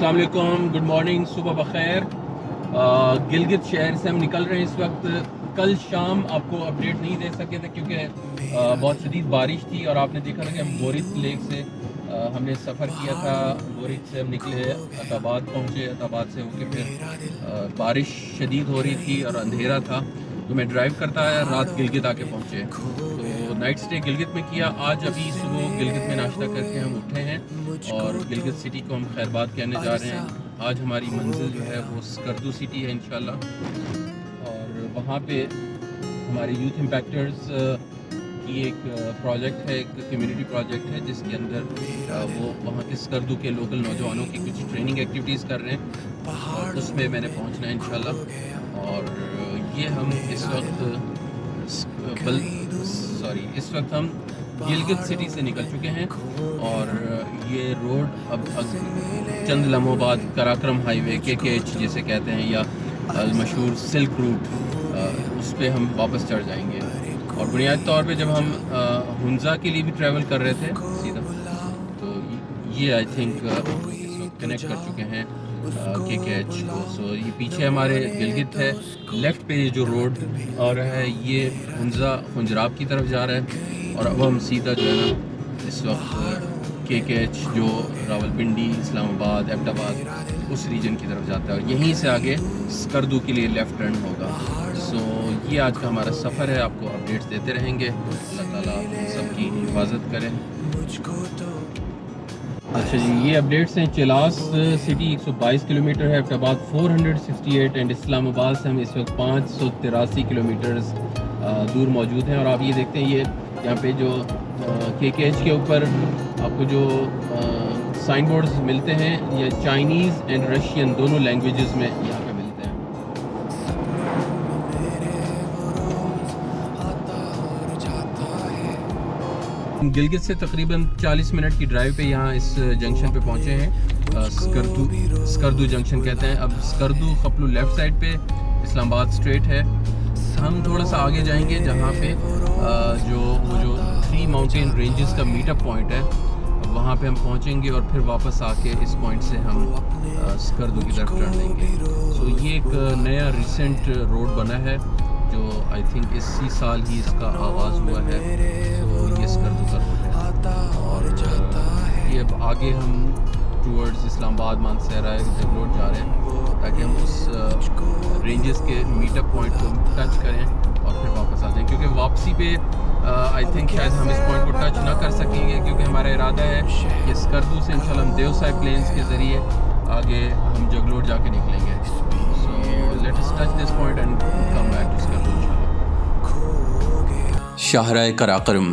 अस्सलाम वालेकुम, good morning, सुबह बखैर। गिलगित शहर से हम निकल रहे हैं इस वक्त। कल शाम आपको अपडेट नहीं दे सके थे क्योंकि बहुत शदीद बारिश थी और आपने देखा था कि हम बोरित लेक से हमने सफ़र किया था। बोरित से हम निकले, अताबाद पहुँचे, अताबाद से होके फिर बारिश शदीद हो रही थी और अंधेरा था, तो मैं ड्राइव करता आया, रात गिलगित आके पहुँचे। तो नाइट स्टे गिलगित में किया। आज अभी सुबह गिलगित में नाश्ता करके हम उठे हैं और गिलगित सिटी को हम खैरबाद कहने जा रहे हैं। आज हमारी मंजिल जो है वो स्कर्दू सिटी है इंशाल्लाह, और वहाँ पे हमारे यूथ इम्पैक्टर्स की एक प्रोजेक्ट है, एक कम्युनिटी प्रोजेक्ट है जिसके अंदर वो वहाँ के स्कर्दू के लोकल नौजवानों की कुछ ट्रेनिंग एक्टिविटीज़ कर रहे हैं और उसमें मैंने पहुँचना है इंशाल्लाह। और ये हम इस वक्त हम गिलगित सिटी से निकल चुके हैं और ये रोड अब चंद लम्हों बाद कराक्रम हाईवे KKH जिसे कहते हैं या मशहूर सिल्क रूट, उस पर हम वापस चढ़ जाएंगे। और बुनियादी तौर पे जब हम हुंजा के लिए भी ट्रैवल कर रहे थे सीधा, तो ये आई थिंक इस वक्त कनेक्ट कर चुके हैं KKH को। सो ये पीछे हमारे गिलगित है, लेफ़्ट पे जो रोड आ रहा है ये हुंजा खुंजराब की तरफ जा रहा है। और अब हम सीधा जो है ना इस वक्त KKH जो रावलपिंडी, इस्लामाबाद, एबटाबाद उस रीजन की तरफ जाता है और यहीं से आगे स्कर्दू के लिए लेफ़्ट टर्न होगा। सो ये आज का हमारा सफ़र है, आपको अपडेट्स देते रहेंगे। अल्लाह ताला सबकी हिफाजत करें। अच्छा जी, ये अपडेट्स हैं। चिलास सिटी 122 किलोमीटर है, एबटाबाद 468 एंड इस्लामाबाद से हम इस वक्त 583 किलोमीटर्स दूर मौजूद हैं। और आप ये देखते हैं, ये यहाँ पे जो KKH के ऊपर आपको जो साइन बोर्ड्स मिलते हैं ये चाइनीज़ एंड रशियन दोनों लैंग्वेजेस में यहाँ पे मिलते हैं। गिलगित से तकरीबन 40 मिनट की ड्राइव पे यहाँ इस जंक्शन पे पहुँचे हैं। स्कर्दू जंक्शन कहते हैं। अब स्कर्दू खपलू लेफ़्ट साइड पे, इस्लामाबाद स्ट्रेट है। हम थोड़ा सा आगे जाएंगे जहाँ पे जो 3 माउंटेन रेंजेस का मीटअप पॉइंट है, वहाँ पे हम पहुँचेंगे और फिर वापस आके इस पॉइंट से हम स्कर्दू की तरफ टर्न लेंगे। सो ये एक नया रिसेंट रोड बना है जो आई थिंक इसी साल ही इसका आगाज़ हुआ है। तो ये स्कर्दू का रोड है और ये अब आगे हम टूवर्ड्स इस्लामाबाद, मानसहरा, जगलोट जा रहे हैं ताकि हम उस रेंजेस के मीटअप पॉइंट को टच करें और फिर वापस आ जाएं, क्योंकि वापसी पे आई थिंक शायद हम इस पॉइंट को टच ना कर सकेंगे, क्योंकि हमारा इरादा है कि स्कर्दू से इंशाल्लाह हम देवसाई प्लेन्स के ज़रिए आगे हम जगलोट जाके निकलेंगे। So let us touch this point and come back to Skardu इंशाल्लाह। शाहराए कराक्रम,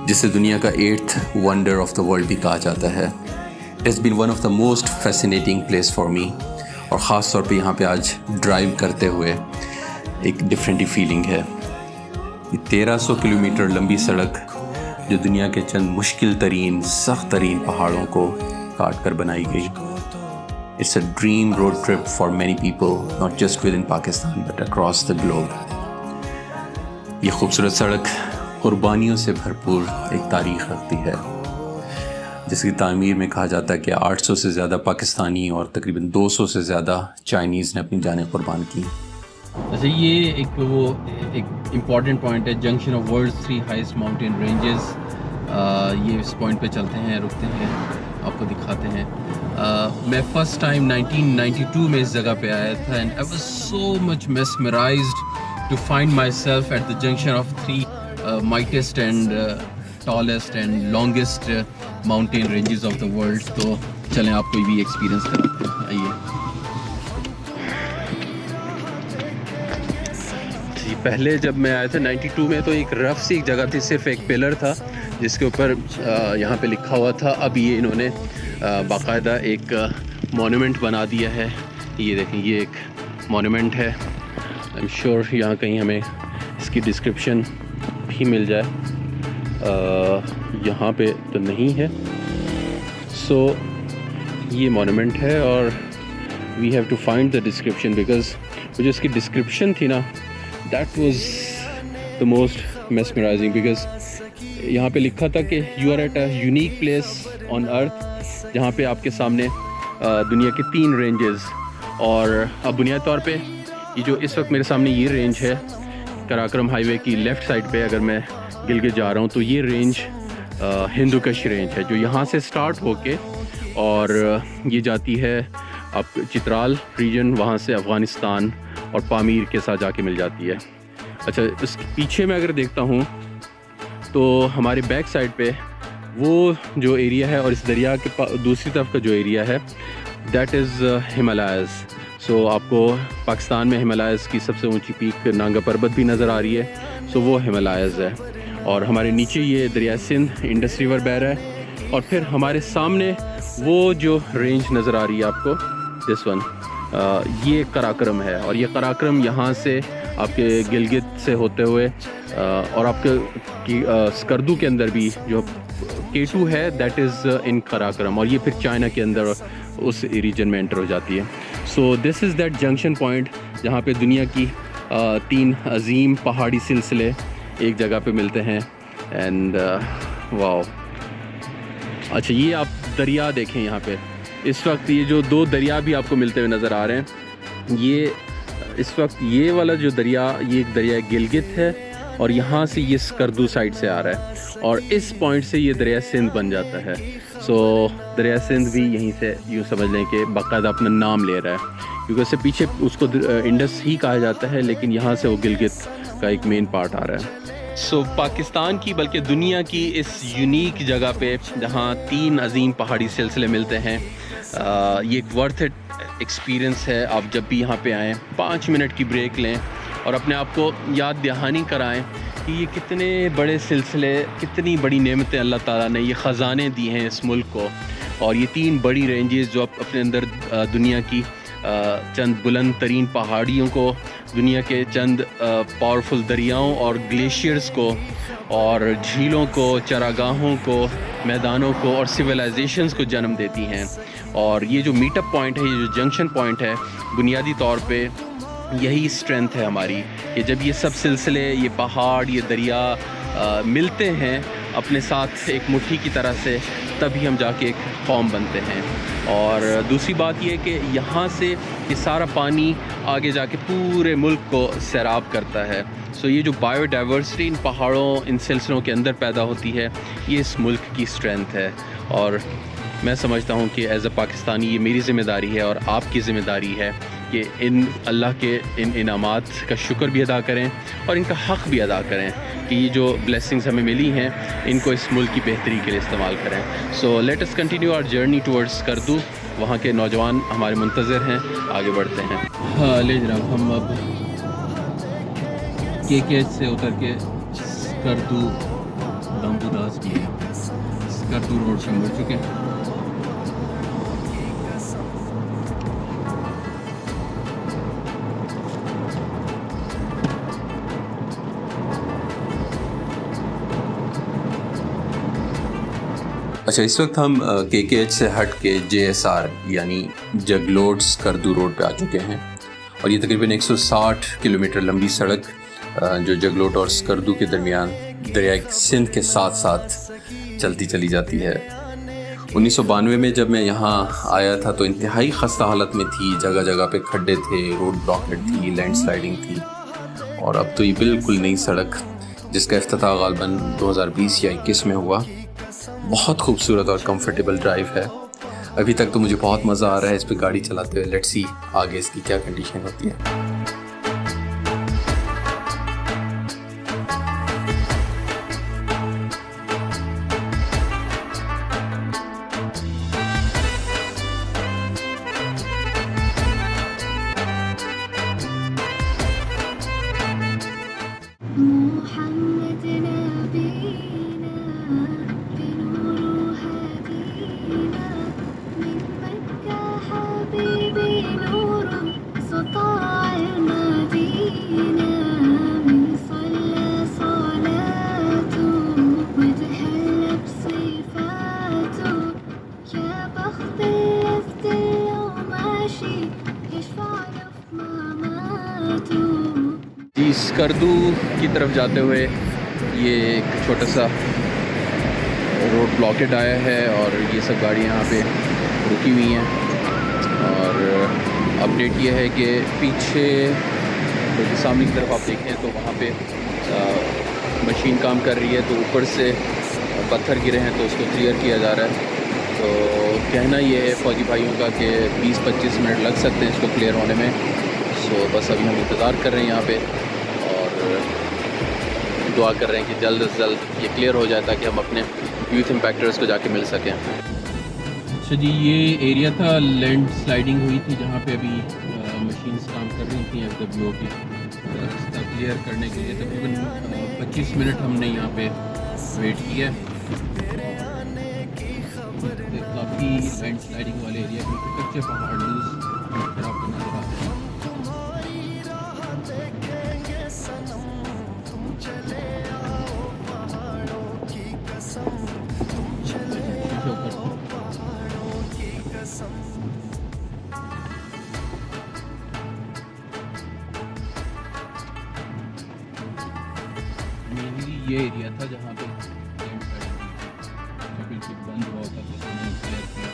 जिसे दुनिया का 8th wonder of the world भी कहा जाता है, it has been one of the most fascinating place for me. और ख़ास तौर पे यहाँ पे आज ड्राइव करते हुए एक डिफरेंट ही फीलिंग है। ये 1300 किलोमीटर लंबी सड़क जो दुनिया के चंद मुश्किल तरीन, सख्त तरीन पहाड़ों को काट कर बनाई गई, it's a dream road trip for many people, not just with in Pakistan but across the globe. ये खूबसूरत सड़क कुर्बानियों से भरपूर एक तारीख़ रखती है, जिसकी तामीर में कहा जाता है कि 800 से ज़्यादा पाकिस्तानी और तकरीबन 200 से ज़्यादा चाइनीज़ ने अपनी जानें कुर्बान की। अच्छा, ये एक इम्पॉर्टेंट पॉइंट है, junction of world's 3 highest mountain ranges. ये इस पॉइंट पे चलते हैं, रुकते हैं, आपको दिखाते हैं। मैं फ़र्स्ट टाइम 1992 में इस जगह पे आया था and I was so much mesmerized to find myself at the junction of 3 mightiest and tallest and longest mountain ranges of the world. तो चलें आपको भी एक्सपीरियंस कराते हैं, आइए। पहले जब मैं आया था 92 में तो एक रफ सी एक जगह थी, सिर्फ एक पिलर था जिसके ऊपर यहाँ पे लिखा हुआ था। अब ये इन्होंने बाकायदा एक मोन्यूमेंट बना दिया है। ये देखें, ये एक मोन्यूमेंट है। आई एम श्योर यहाँ कहीं हमें इसकी डिस्क्रिप्शन भी मिल जाए। यहाँ पे तो नहीं है। सो ये मोन्यूमेंट है और we have to find the description, because वो जो इसकी डिस्क्रिप्शन थी ना, that was the most mesmerizing, because यहाँ पे लिखा था कि you are at a unique place on earth, जहाँ पे आपके सामने दुनिया के 3 रेंजेस। और अब बुनियादी तौर पे ये जो इस वक्त मेरे सामने ये रेंज है कराक्रम हाईवे की लेफ़्ट साइड पे, अगर मैं गिलगित जा रहा हूँ तो ये रेंज हिंदू कश रेंज है, जो यहाँ से स्टार्ट होके और ये जाती है अब चित्राल रीजन, वहाँ से अफ़गानिस्तान और पामीर के साथ जाके मिल जाती है। अच्छा, इसके पीछे मैं अगर देखता हूँ तो हमारे बैक साइड पे वो जो एरिया है और इस दरिया के दूसरी तरफ का जो एरिया है दैट इज़ हिमालयाज़। सो आपको पाकिस्तान में हिमालयाज़ की सबसे ऊंची पीक नांगा पर्वत भी नज़र आ रही है। सो वो हिमालयाज़ है और हमारे नीचे ये दरिया सिंध इंडस रिवर बह रहा है। और फिर हमारे सामने वो जो रेंज नज़र आ रही है आपको, दिस वन, ये कराक्रम है। और ये कराक्रम यहाँ से आपके गिलगित से होते हुए और आपके स्कर्दू के अंदर भी जो K2 है दैट इज़ इन कराक्रम, और ये फिर चाइना के अंदर उस रीजन में एंटर हो जाती है। So this is that junction point जहाँ पे दुनिया की 3 अजीम पहाड़ी सिलसिले एक जगह पे मिलते हैं। एंड वाओ, अच्छा ये आप दरिया देखें यहाँ पे, इस वक्त ये जो 2 दरिया भी आपको मिलते हुए नज़र आ रहे हैं। ये इस वक्त ये वाला जो दरिया, ये एक दरिया गिलगित है और यहाँ से ये स्कर्दू साइड से आ रहा है और इस पॉइंट से ये दरिया सिंध बन जाता है। सो दरिया सिंध भी यहीं से यूँ समझ लें कि बाकायदा अपना नाम ले रहा है, क्योंकि उससे पीछे उसको इंडस ही कहा जाता है, लेकिन यहाँ से वो गिलगित का एक मेन पार्ट आ रहा है। सो पाकिस्तान की बल्कि दुनिया की इस यूनिक जगह पे जहाँ 3 अजीम पहाड़ी सिलसिले मिलते हैं, ये एक वर्थ इट एक्सपीरियंस है। आप जब भी यहाँ पे आएँ 5 मिनट की ब्रेक लें और अपने आप को याद दहानी कराएं कि ये कितने बड़े सिलसिले, कितनी बड़ी नेमतें अल्लाह ताला ने, ये ख़जाने दी हैं इस मुल्क को। और ये 3 बड़ी रेंजेस जो अपने अंदर दुनिया की चंद बुलंद तरीन पहाड़ियों को, दुनिया के चंद पावरफुल दरियाओं और ग्लेशियर्स को और झीलों को, चरागाहों को, मैदानों को और सिविलाइजेशंस को जन्म देती हैं। और ये जो मीटअप पॉइंट है, ये जो जंक्शन पॉइंट है, बुनियादी तौर पे यही स्ट्रेंथ है हमारी कि जब ये सब सिलसिले, ये पहाड़, ये दरिया मिलते हैं अपने साथ एक मुट्ठी की तरह से, तभी हम जाके एक कौम बनते हैं। और दूसरी बात ये कि यहाँ से ये सारा पानी आगे जाके पूरे मुल्क को सैराब करता है। सो ये जो बायोडाइवर्सिटी इन पहाड़ों, इन सिलसिलों के अंदर पैदा होती है, ये इस मुल्क की स्ट्रेंथ है। और मैं समझता हूँ कि एज़ अ पाकिस्तानी ये मेरी ज़िम्मेदारी है और आपकी ज़िम्मेदारी है कि इन अल्लाह के इन इनामात का शुक्र भी अदा करें और इनका हक़ भी अदा करें कि ये जो ब्लेसिंग्स हमें मिली हैं इनको इस मुल्क की बेहतरी के लिए इस्तेमाल करें। So let us continue our journey towards Skardu. वहाँ के नौजवान हमारे मुंतज़िर हैं, आगे बढ़ते हैं। हाँ ले जनाब, हम अब KKH से उतर के स्कर्दू दामपुदास की स्कर्दू रोड से मुड़ चुके हैं। अच्छा, इस वक्त हम KKH से हट के JSR यानी जगलोट स्कर्दू रोड पे आ चुके हैं और ये तकरीबन 160 किलोमीटर लंबी सड़क जो जगलोट और स्कर्दू के दरमियान दरिया सिंध के साथ साथ चलती चली जाती है। 1992 में जब मैं यहाँ आया था तो इंतहाई खस्ता हालत में थी, जगह जगह पे खड्डे थे, रोड ब्लॉकेड थी, लैंडस्लाइडिंग थी। और अब तो ये बिल्कुल नई सड़क जिसका इफ्तिताह गालबन 2020 या 21 में हुआ, बहुत खूबसूरत और कंफर्टेबल ड्राइव है। अभी तक तो मुझे बहुत मज़ा आ रहा है इस पर गाड़ी चलाते हुए। लेट्स सी आगे इसकी क्या कंडीशन होती है। स्कर्दू की तरफ जाते हुए ये एक छोटा सा रोड ब्लॉकेड आया है और ये सब गाड़ियाँ यहाँ पे रुकी हुई हैं। और अपडेट ये है कि पीछे सामने की तरफ आप देखें तो वहाँ पे मशीन काम कर रही है, तो ऊपर से पत्थर गिरे हैं तो उसको क्लियर किया जा रहा है। तो कहना ये है फ़ौजी भाइयों का कि 20-25 मिनट लग सकते हैं इसको क्लियर होने में। सो बस अभी हम इंतज़ार कर रहे हैं यहाँ पे और दुआ कर रहे हैं कि जल्द से जल्द ये क्लियर हो जाए ताकि हम अपने यूथ इम्पैक्टर्स को जाके मिल सकें। अच्छा जी, ये एरिया था लैंड स्लाइडिंग हुई थी जहाँ पे अभी मशीन्स काम कर रही थी FWO की। रास्ता क्लियर करने के लिए तकरीबन 25 मिनट हमने यहाँ पे वेट किया। काफ़ी लैंड स्लाइडिंग वाले एरिया क्योंकि कच्चे पहाड़ आपको नजर आते हैं। ये एरिया था जहाँ पे बिल्कुल बंद हुआ था, तो हमने क्लियर किया।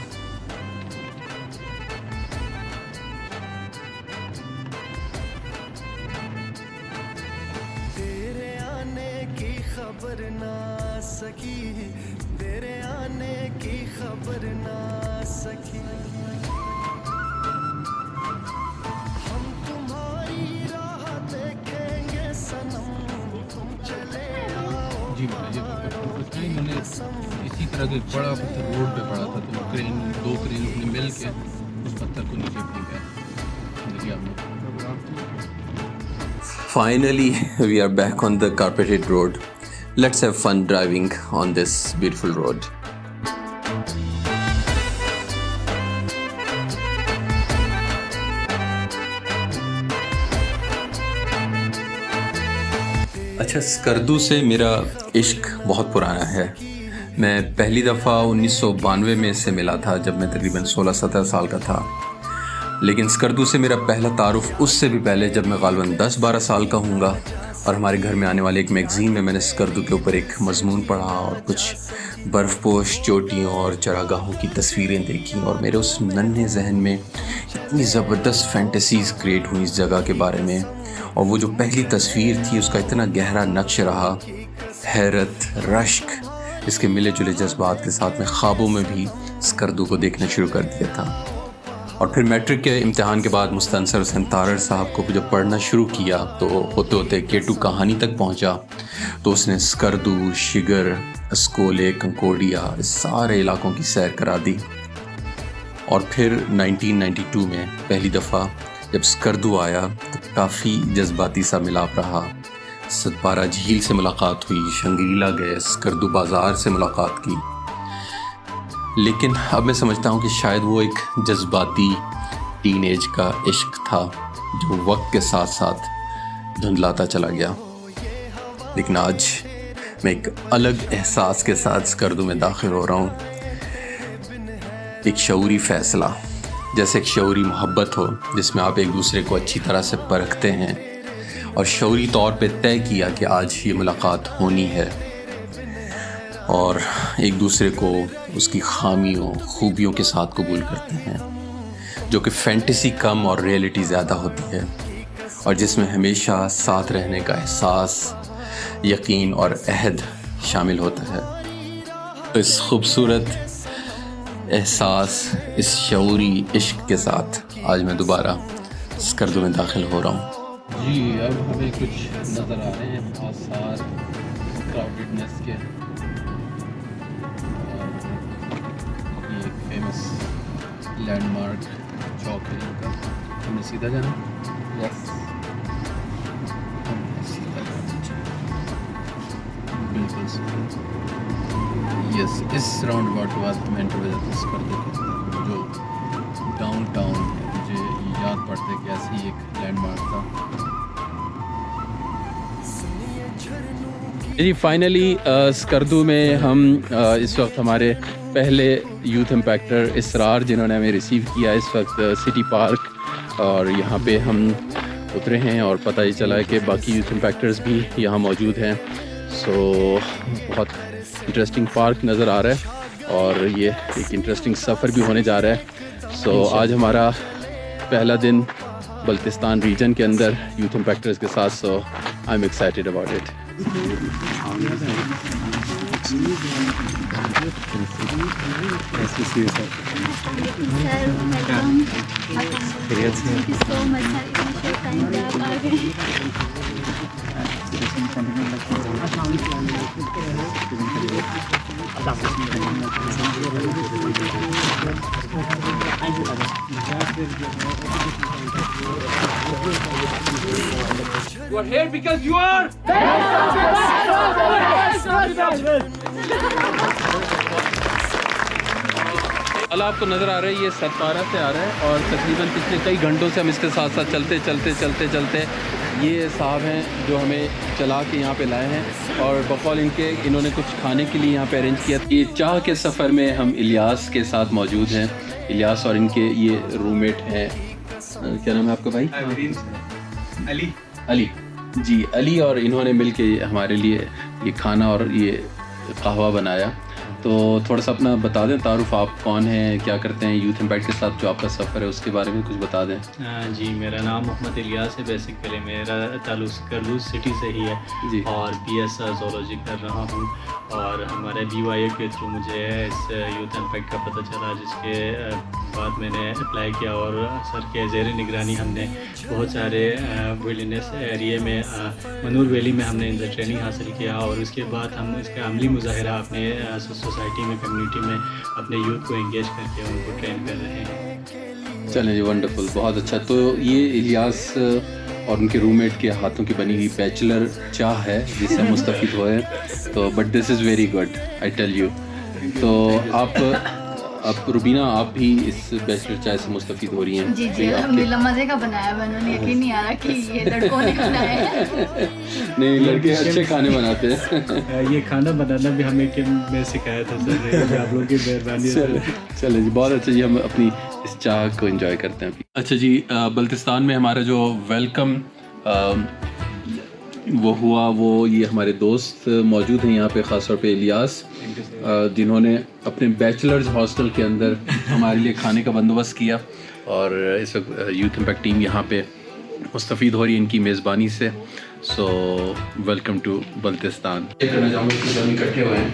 तेरे आने की खबर ना सकी, तेरे आने की खबर ना सकी, हम तुम्हारी राह देखेंगे सनम, तुम चले आओ। जी बताइए। मैंने इसी तरह के बड़ा पत्थर रोड पे पड़ा था, तो दो क्रेन ने मिल के उस पत्थर को नीचे फेंका। देखिए आपने। Finally, we are back on the carpeted road. Let's have fun driving on this beautiful road. अच्छा, स्कर्दू से मेरा इश्क बहुत पुराना है। मैं पहली दफ़ा 1992 में इससे मिला था जब मैं तकरीबन 16-17 साल का था। लेकिन स्कर्दू से मेरा पहला तारुफ उससे भी पहले जब मैं ग़ालिबन 10-12 साल का हूँगा और हमारे घर में आने वाले एक मैगज़ीन में मैंने स्कर्दू के ऊपर एक मज़मून पढ़ा और कुछ बर्फ़पोश चोटियों और चरागाहों की तस्वीरें देखी और मेरे उस नन्हे जहन में इतनी ज़बरदस्त फैंटेसीज़ क्रिएट हुई इस जगह के बारे में। और वो जो पहली तस्वीर थी उसका इतना गहरा नक्श रहा, हैरत, रश्क, इसके मिले जुले जज्बात के साथ मैं ख्वाबों में भी स्कर्दू को देखना शुरू कर दिया था। और फिर मैट्रिक के इम्तिहान के बाद मुस्तनसर हुसैन तारड़ साहब को जब पढ़ना शुरू किया तो होते होते केटू कहानी तक पहुंचा, तो उसने स्कर्दू, शिगर, अस्कोले, कंकोडिया इस सारे इलाकों की सैर करा दी। और फिर 1992 में पहली दफ़ा जब स्कर्दू आया तो काफ़ी जज्बाती सा मिलाप रहा। सतपारा झील से मुलाकात हुई, शंग्रीला गए, स्कर्दू बाज़ार से मुलाकात की। लेकिन अब मैं समझता हूँ कि शायद वो एक जज्बाती टीनेज का इश्क था जो वक्त के साथ साथ धुंधलाता चला गया। लेकिन आज मैं एक अलग एहसास के साथ स्कर्दू में दाखिल हो रहा हूँ। एक शऊरी फ़ैसला, जैसे एक शऊरी मोहब्बत हो जिसमें आप एक दूसरे को अच्छी तरह से परखते हैं और शऊरी तौर पे तय किया कि आज ये मुलाकात होनी है और एक दूसरे को उसकी खामियों, खूबियों के साथ कबूल करते हैं, जो कि फैंटेसी कम और रियलिटी ज़्यादा होती है और जिसमें हमेशा साथ रहने का एहसास, यकीन और अहद शामिल होता है। तो इस खूबसूरत एहसास, इस शऊरी इश्क के साथ आज मैं दोबारा स्कर्दू में दाखिल हो रहा हूँ। जी, अब हमें कुछ नज़र आ रहे हैं आसार क्राउडेडनेस के। ये एक फेमस लैंडमार्क चौक है इनका। हमने सीधा जाना? यस, सीधा बिल्कुल सीधा। यस, इस राउंड अबाउट के बाद हम एंटर हो जाते हैं स्कर्दू के अंदर। जो डाउनटाउन है, मुझे याद पड़ता है कि ऐसे ही एक लैंडमार्क था। जी, फाइनली स्कर्दू में हम इस वक्त हमारे पहले यूथ इम्पैक्टर इसरार जिन्होंने हमें रिसीव किया इस वक्त सिटी पार्क, और यहाँ पे हम उतरे हैं और पता ही चला है कि बाकी यूथ इम्पैक्टर्स भी यहाँ मौजूद हैं। सो बहुत इंटरेस्टिंग पार्क नज़र आ रहा है और ये एक इंटरेस्टिंग सफ़र भी होने जा रहा है। सो आज हमारा पहला दिन बल्तिस्तान रीजन के अंदर यूथ इम्पैक्टर्स के साथ, so I am excited about it. You are here because you are. अल्लाह आपको नज़र आ रहा है, ये सरपारा से आ रहा है और तकरीबन पिछले कई घंटों से हम इसके साथ साथ चलते ये साहब हैं जो हमें चला के यहाँ पे लाए हैं और बकौल इनके इन्होंने कुछ खाने के लिए यहाँ पे अरेंज किया। ये चाह के सफ़र में हम इलियास के साथ मौजूद हैं। इलियास और इनके ये रूममेट हैं, क्या नाम है आपका भाई? अली जी, अली और इन्होंने मिल के हमारे लिए ये खाना और ये कहवा बनाया। तो थोड़ा सा अपना बता दें तारुफ, आप कौन हैं, क्या करते हैं यूथ इम्पैक्ट के साथ, जो आपका सफ़र है उसके बारे में कुछ बता दें। जी, मेरा नाम मोहम्मद इलियास है। बेसिकली मेरा ताल्लुक स्कर्दू सिटी से ही है जी। और BS जोलॉजी कर रहा हूँ और हमारे BYA के थ्रू मुझे इस यूथ इम्पैक्ट का पता चला, जिसके बाद मैंने अप्लाई किया और सर के ज़ेर निगरानी हमने बहुत सारे विलिनेस एरिए में मनूर वैली में हमने इनसे ट्रेनिंग हासिल किया और उसके बाद हम इसका अमली मुजाहरा अपने सोसाइटी में, कम्युनिटी में अपने यूथ को एंगेज करके उनको ट्रेन कर रहे हैं। चलें जी, वंडरफुल, बहुत अच्छा। तो ये इलियास और उनके रूममेट के हाथों की बनी हुई बैचलर चाह है जिससे मुस्तफ़ीद हुए, तो but this is very good, I tell you. तो आप रुबीना, आप भी इस बैचलर चाय से मुस्तफ़ीद हो रही हैं? जी जी, अल्हम्दुलिल्लाह मज़े का बनाया मैंने, यकीन नहीं आ रहा कि ये लड़कों ने बनाया है। नहीं, लड़के अच्छे खाने बनाते हैं। ये खाना बनाना भी हमें में सिखाया था सर, आप लोगों की मेहरबानी। चले जी, बहुत अच्छा जी, हम अपनी इस चाह को एंजॉय करते हैं। अच्छा जी, बल्तिस्तान में हमारा जो वेलकम वो हुआ, वो ये हमारे दोस्त मौजूद हैं यहाँ पे, ख़ास तौर पे इलियास, जिन्होंने अपने बैचलर्स हॉस्टल के अंदर हमारे लिए खाने का बंदोबस्त किया और इस वक्त यूथ इम्पैक्ट टीम यहाँ पे मुस्तफ़ीद हो रही है इनकी मेज़बानी से। So welcome to Baltistan. ये करना चाहूँगा कि हम इकट्ठे हुए हैं,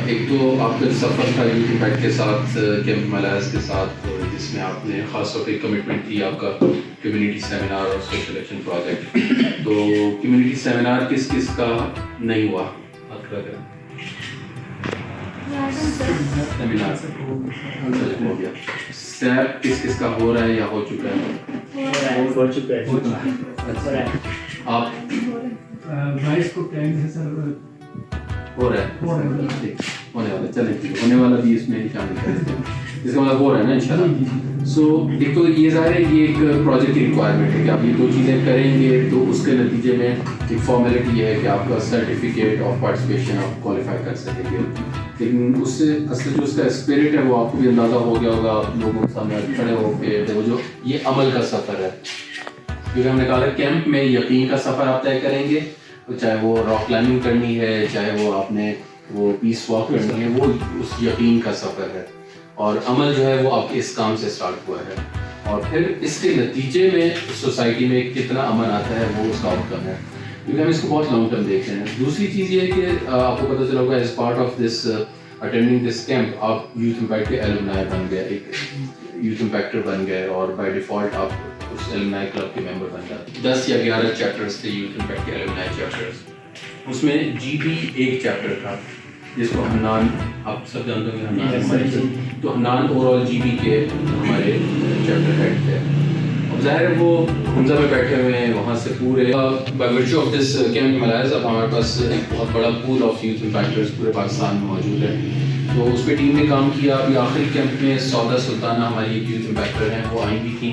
एक तो आपका सफ़र था यूथ इम्पैक्ट के साथ, कैंप मलायस के साथ, जिसमें आपने ख़ास तौर पे कमिटमेंट की आपका कम्युनिटी सेमिनार और सोशल एक्शन प्रोजेक्ट। तो कम्युनिटी सेमिनार किस किस का नहीं हुआ, आप क्या करें? सेमिनार हो गया। सैप किस किस का हो रहा है या हो चुका है? हो चुका है। आप बाईस को टाइम है सर, हो रहा है, ठीक, होने वाला, चलें ठीक, होने वाला भी इसमें शामिल करते हैं, इसका मतलब हो रहा है ना इंशाल्लाह। सो एक तो ये ज़ाहिर है ये एक प्रोजेक्ट की रिक्वायरमेंट है कि आप ये दो चीज़ें करेंगे तो उसके नतीजे में एक फॉर्मेलिटी है कि आपका सर्टिफिकेट ऑफ पार्टिसिपेशन आप क्वालिफाई कर सकेंगे, लेकिन उससे असल जो उसका स्पिरिट है वो आपको भी अंदाज़ा हो गया होगा, आप लोगों के सामने खड़े होकर वो जो ये अमल का सफ़र है, क्योंकि हमने कहा कैंप में यकीन का सफ़र आप तय करेंगे, तो चाहे वो रॉक क्लाइंबिंग करनी है, चाहे वो आपने वो पीस वॉक करनी है, वो उस यकीन का सफ़र है और अमल जो है वो आपके इस काम से स्टार्ट हुआ है और फिर इसके नतीजे में सोसाइटी में कितना अमन आता है वो उसका आउटकम है, क्योंकि हम इसको बहुत लॉन्ग टर्म देखते हैं। दूसरी चीज़ ये है कि आपको पता चला होगा as part of this attending this camp आप यूथ इम्पैक्ट के एलुमनाई बन गए, एक यूथ इम्पैक्टर बन गए और बाय डिफ़ॉल्ट आप उस एलुमनाई क्लब के मेंबर बन जाते। 10 या 11 चैप्टर्स थे यूथ इम्पैक्ट के एलुमनाई चैप्टर्स, उसमें GB एक चैप्टर था जिसको हन्नान, आप सब जानते होंगे हन्नान, तो हन्नान ओवरऑल GB के हमारे चैप्टर हेड थे। अब ज़ाहिर है वो हमजा में बैठे हुए हैं, वहाँ से पूरे by virtue of this camp मलायस अब हमारे पास एक बहुत बड़ा पूल ऑफ यूथ इम्पैक्टर्स पूरे पाकिस्तान में मौजूद है, तो उस पर टीम ने काम किया। अभी आखिरी कैंप में सौदा सुल्ताना हमारी एक यूथ इम्पैक्टर हैं, वो आई भी थी,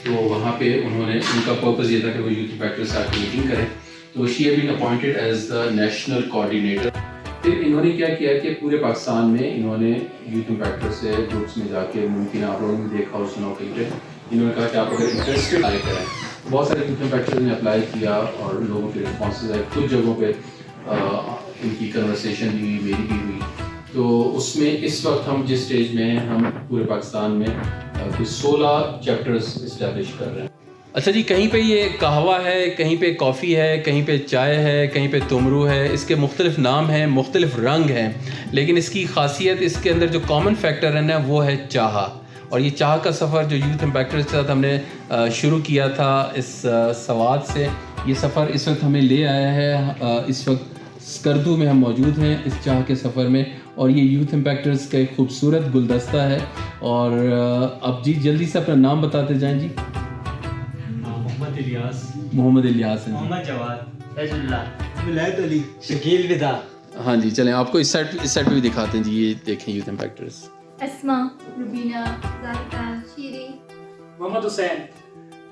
तो वहाँ पे उन्होंने, उनका पर्पज़ ये था कि वो यूथ इम्पैक्टर से आकर मीटिंग करें, तो she have been appointed as the national coordinator. फिर इन्होंने क्या किया कि पूरे पाकिस्तान में इन्होंने यूथ इम्पैक्टर से ग्रुप्स में जाके, मुमकिन आप लोगों ने देखा और सुना कहीं पे, इन्होंने कहा कि आप अगर इंटरेस्टेड अप्लाई करें, बहुत सारे यूथ इम्पैक्टर्स ने अप्लाई किया और लोगों के रिस्पॉन्सेज आए, कुछ जगहों पे इनकी कन्वर्सेशन भी हुई, मेरी भी हुई। तो उसमें इस वक्त हम जिस स्टेज में हैं, हम पूरे पाकिस्तान में कुछ 16 चैप्टर्स इस्टेब्लिश कर रहे हैं। अच्छा जी, कहीं पे ये कहवा है, कहीं पे कॉफ़ी है, कहीं पे चाय है, कहीं पे तुमरू है। इसके मुख्तलिफ नाम हैं, मुख्तलिफ रंग हैं, लेकिन इसकी खासियत, इसके अंदर जो कॉमन फैक्टर है ना वो है चाह। और ये चाह का सफ़र जो यूथ इम्पैक्टर्स के साथ हमने शुरू किया था इस सवाद से, ये सफ़र इस वक्त हमें ले आया है। इस वक्त स्कर्दू में हम मौजूद हैं इस चाह के सफ़र में, और ये यूथ इम्पैक्टर्स का एक खूबसूरत गुलदस्ता है। और अब जी जल्दी से अपना नाम बताते जाएं जी। मोहम्मद इलियास, मोहम्मद इलियास हैं। मोहम्मद जवाद, फैजुल्लाह, विलायत अली, शकील विदा। हाँ जी, चलें आपको इस साइड पे भी दिखाते हैं जी। ये देखें यूथ इम्पैक्टर्स। अस्मा, रुबीना, ज़ाहिदा, शीरी, मोहम्मद हुसैन।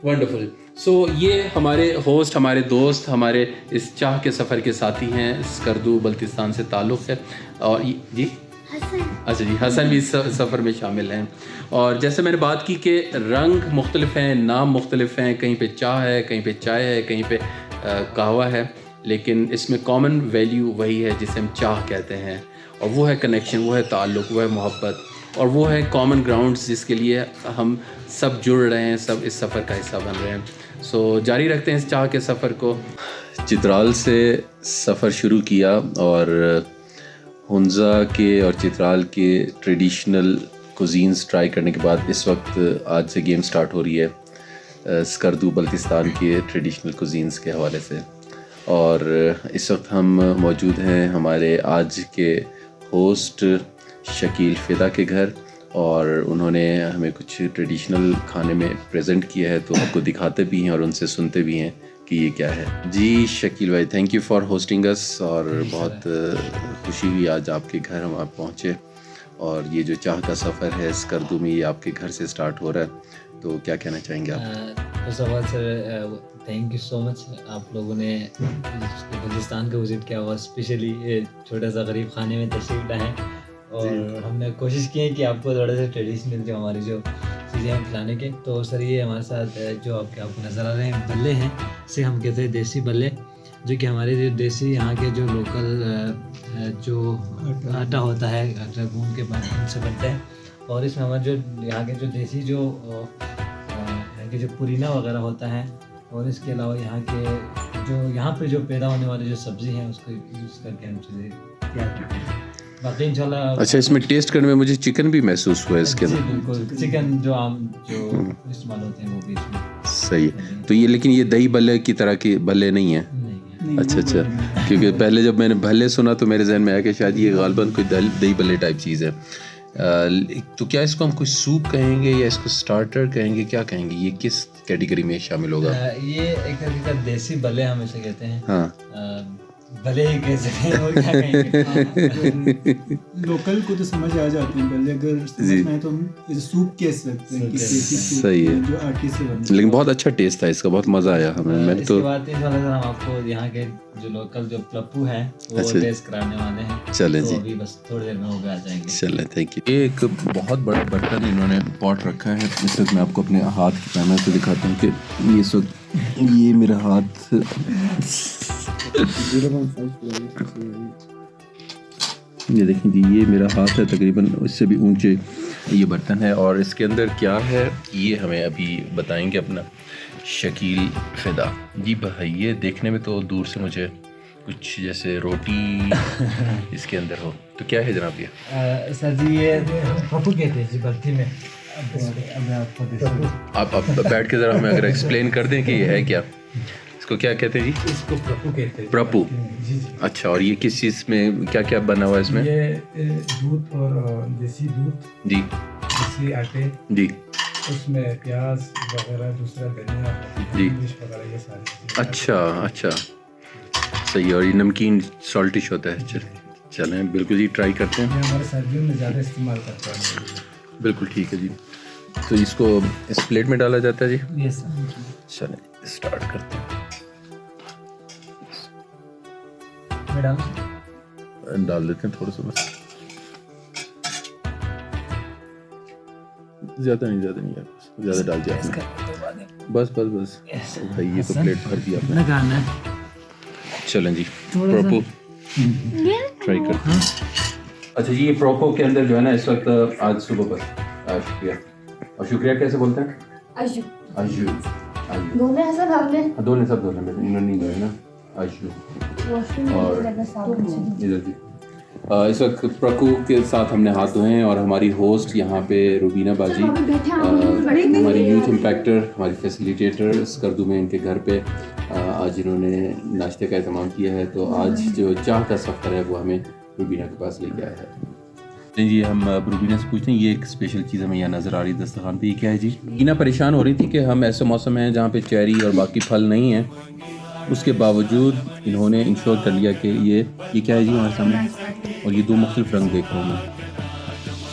वंडरफुल। सो ये हमारे होस्ट, हमारे दोस्त, हमारे इस चाह के सफ़र के साथी हैं। स्कर्दू बल्तिस्तान से ताल्लुक़ है। और जी अच्छा जी, हसन भी इस सफ़र में शामिल हैं। और जैसे मैंने बात की कि रंग मुख्तलिफ हैं, नाम मुख्तलिफ हैं, कहीं पे चाह है, कहीं पे चाय है, कहीं पे कहवा है, लेकिन इसमें कॉमन वैल्यू वही है जिसे हम चाह कहते हैं। और वो है कनेक्शन, वो है ताल्लुक़, वो है मोहब्बत, और वो है कॉमन ग्राउंड्स जिसके लिए हम सब जुड़ रहे हैं, सब इस सफ़र का हिस्सा बन रहे हैं। सो जारी रखते हैं इस चाह के सफ़र को। चित्राल से सफ़र शुरू किया और हुंजा के और चित्राल के ट्रेडिशनल कुजीन्स ट्राई करने के बाद इस वक्त आज से गेम स्टार्ट हो रही है स्कर्दू बल्तिस्तान के ट्रेडिशनल कुजीन्स के हवाले से। और इस वक्त हम मौजूद हैं हमारे आज के होस्ट शकील फ़िदा के घर, और उन्होंने हमें कुछ ट्रेडिशनल खाने में प्रेजेंट किया है, तो आपको दिखाते भी हैं और उनसे सुनते भी हैं कि ये क्या है। जी शकील भाई, थैंक यू फॉर होस्टिंग अस, और बहुत खुशी हुई आज आपके घर हम आप पहुँचे। और ये जो चाह का सफ़र है स्कर्दू में, ये आपके घर से स्टार्ट हो रहा है, तो क्या कहना चाहेंगे आप? First of all sir, thank you so much, आप लोगों ने बल्तिस्तान का विज़िट किया और स्पेशली ये छोटा सा गरीब खाने में तशरीफ़ लाए हैं। और हमने कोशिश की है कि आपको थोड़ा सा ट्रेडिशनल जो हमारी जो चीज़ें हैं खिलाने के। तो सर ये हमारे साथ जो आपको नज़र आ रहे हैं बल्ले हैं, इसे हम कहते हैं देसी बल्ले, जो कि हमारे जो देसी यहाँ के जो लोकल जो आटा होता है, आटा गूंद के उनसे बनता है। और इसमें हमारे जो यहाँ के जो देसी जो यहाँ के जो पुदीना वगैरह होता है, और इसके अलावा यहाँ पे जो पैदा होने वाली जो सब्ज़ी हैं उसको यूज़ करके हम चीज़ें तैयार करते हैं। बाकी इंशाल्लाह। अच्छा, इसमें टेस्ट करने में मुझे चिकन भी महसूस हुआ है इसके अंदर। बिल्कुल, चिकन जो आम जो इस्तेमाल होते हैं वो भी इसमें सही है। तो ये, लेकिन ये दही भल्ले की तरह के भल्ले नहीं है? नहीं है। अच्छा, क्योंकि पहले जब मैंने भल्ले सुना तो मेरे जहन में आया कि शायद ये गालबन कोई दही भल्ले टाइप चीज़ है। तो क्या इसको हम कोई सूप कहेंगे या इसको स्टार्टर कहेंगे, क्या कहेंगे? ये किस कैटेगरी में शामिल होगा? ये एक तरीके का देसी भल्ले हम इसे कहते हैं। हाँ, भले ही कह सकते हैं, और क्या कहेंगे। लोकल को तो समझ आ जाते हैं, पहले अगर समझ में आए तो हम इसे सूप कह सकते हैं कि देसी सूप सही है, जो आटे से बनता है। लेकिन बहुत अच्छा टेस्ट था इसका, बहुत मज़ा आया हमें। मैंने तो इसके बाद हम आपको यहाँ के जो लोकल जो प्लप्पू हैं वो अच्छा, टेस्ट कराने वाले हैं। चलें तो जी, अभी बस थोड़ी देर में हो गया जाएंगे। चलें, थैंक यू। एक बहुत बड़ा बर्तन इन्होंने पॉट रखा है। इस वक्त मैं आपको अपने हाथ की पैमाने से दिखाता हूँ कि ये इस वक्त ये मेरा हाथ ये देखें जी, ये मेरा हाथ है, तकरीबन इससे भी ऊंचे ये बर्तन है। और इसके अंदर क्या है ये हमें अभी बताएंगे अपना शकील फ़िदा जी भाई। ये देखने में तो दूर से मुझे कुछ जैसे रोटी इसके अंदर हो, तो क्या है जनाब ये? सर जी ये पप्पू कहते हैं जी भर्ती में। अब आपको आप बैठ के ज़रा हमें अगर एक्सप्लेन कर दें कि ये है क्या, इसको क्या कहते हैं जी? इसको प्रपू कहते हैं। प्रपू, जी। अच्छा। और ये किस चीज़ में क्या क्या बना हुआ है इसमें? ये दूध और देसी दूध, जी देसी आटे, जी, उसमें प्याज वगैरह, दूसरा धनिया, जी। मिर्च वगैरह, ये सारी चीज़ें। अच्छा, सही है। और ये नमकीन सॉल्टिश होता है। चलें बिल्कुल जी, ट्राई करते हैं। ये हमारे सर्दियों में ज़्यादा इस्तेमाल करते हैं। बिल्कुल ठीक है जी। तो इसको इस प्लेट में डाला जाता है जी? Yes sir. चलें स्टार्ट करते हैं। डाल देते हैं थोड़ा सा, बस ज़्यादा नहीं यार, ज़्यादा डाल दिया आपने। बस भाई, ये तो प्लेट भर दिया आपने। चलें जी, प्रोपो ट्राई करते हैं। अच्छा जी, ये प्रोपो के अंदर जो है ना इस वक्त आज सुबह पर शुक्रिया, और शुक्रिया कैसे बोलते हैं? अशु अजू। अजू दोनों ऐसा आपने दोनों सब दोनों में इन्होंने नहीं दोनों ना अजू। वॉशरूम और में साफ इधर जी इस वक्त प्रकू के साथ हमने हाथ धोए हैं और हमारी होस्ट यहाँ पे रुबीना बाजी हमारी यूथ इम्पैक्टर हमारी फैसिलिटेटर स्कर्दू में इनके घर पे आज इन्होंने नाश्ते का एहतमाम किया है। तो आज जो चाह का सफ़र है वो हमें रुबीना के पास लेके आया है। जी हम रुबीना से पूछते हैं ये एक स्पेशल चीज़ हमें यहाँ नज़र आ रही है दस्तरखान पे, ये क्या है जी? रुबीना परेशान हो रही थी कि हम ऐसे मौसम हैं जहाँ पे चेरी और बाकी फल नहीं हैं, उसके बावजूद इन्होंने इंश्योर कर लिया कि ये क्या है जी हमारे सामने, और ये दो मुख्तलिफ रंग देख रहा हूँ मैं,